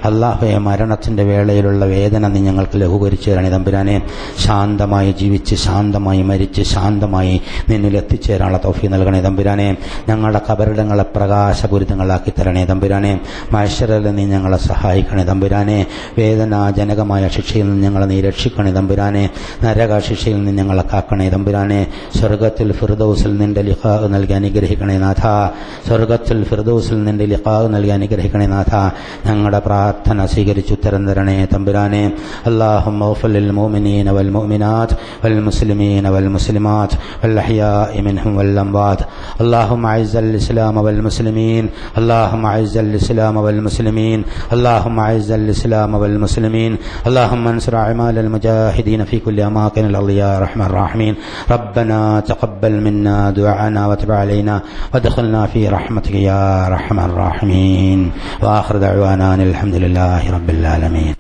അല്ലാഹുവേ, മരണത്തിന്റെ വേളയിലുള്ള വേദന നീ ഞങ്ങൾക്ക് ലഘൂകരിച്ചു തരണേ തമ്പുരാനെ. ശാന്തമായി ജീവിച്ച് ശാന്തമായി മരിച്ച് ശാന്തമായി നിന്നിൽ എത്തിച്ചേരാനുള്ള തൗഫീഖ് നൽകണേ തമ്പുരാനെ. ഞങ്ങളുടെ ഖബറിടങ്ങളെ പ്രകാശപൂരിതങ്ങളാക്കി തരണേ തമ്പുരാനെ. മഹ്ശറിൽ നീ ഞങ്ങളെ സഹായിക്കണേ തമ്പുരാനെ. വേദനാജനകമായ ശിക്ഷയിൽ നിന്ന് ഞങ്ങളെ നീ രക്ഷിക്കണേ തമ്പുരാനെ. നരക ശിക്ഷയിൽ നിന്ന് ഞങ്ങളെ കാക്കണേ തമ്പുരാനെ. സ്വർഗത്തിൽ ഫിർദൗസിൽ നിന്റെ ലിഖാ നൽകി അനുഗ്രഹിക്കണേ നാഥ. സ്വർഗത്തിൽ ഫിർദൗസിൽ നിന്റെ ലിഖാ നൽകി അനുഗ്രഹിക്കണേ നാഥ. ഞങ്ങളുടെ പ്രാർത്ഥന സ്വീകരിച്ച് ഉത്തരം തരണേ തമ്പുരാനെ. അല്ലാഹുമ്മ ഗ്ഫിർ ലിൽ മുഅ്മിനീന വൽ മുഅ്മിനാത്ത് വൽ മുസ്ലിമീന വൽ മുസ്ലിമാത്ത് വൽ അഹ്യാഇ മിൻഹും വൽ അംവാത്ത്. اللهم اعز الاسلام والمسلمين. اللهم اعز الاسلام والمسلمين. اللهم اعز الاسلام والمسلمين. اللهم انصر اعمال المجاهدين في كل اماكن الارض يا ارحم الراحمين. ربنا تقبل منا دعاءنا وتب علينا وادخلنا في رحمتك يا ارحم الراحمين. واخر دعوانا الحمد لله رب العالمين.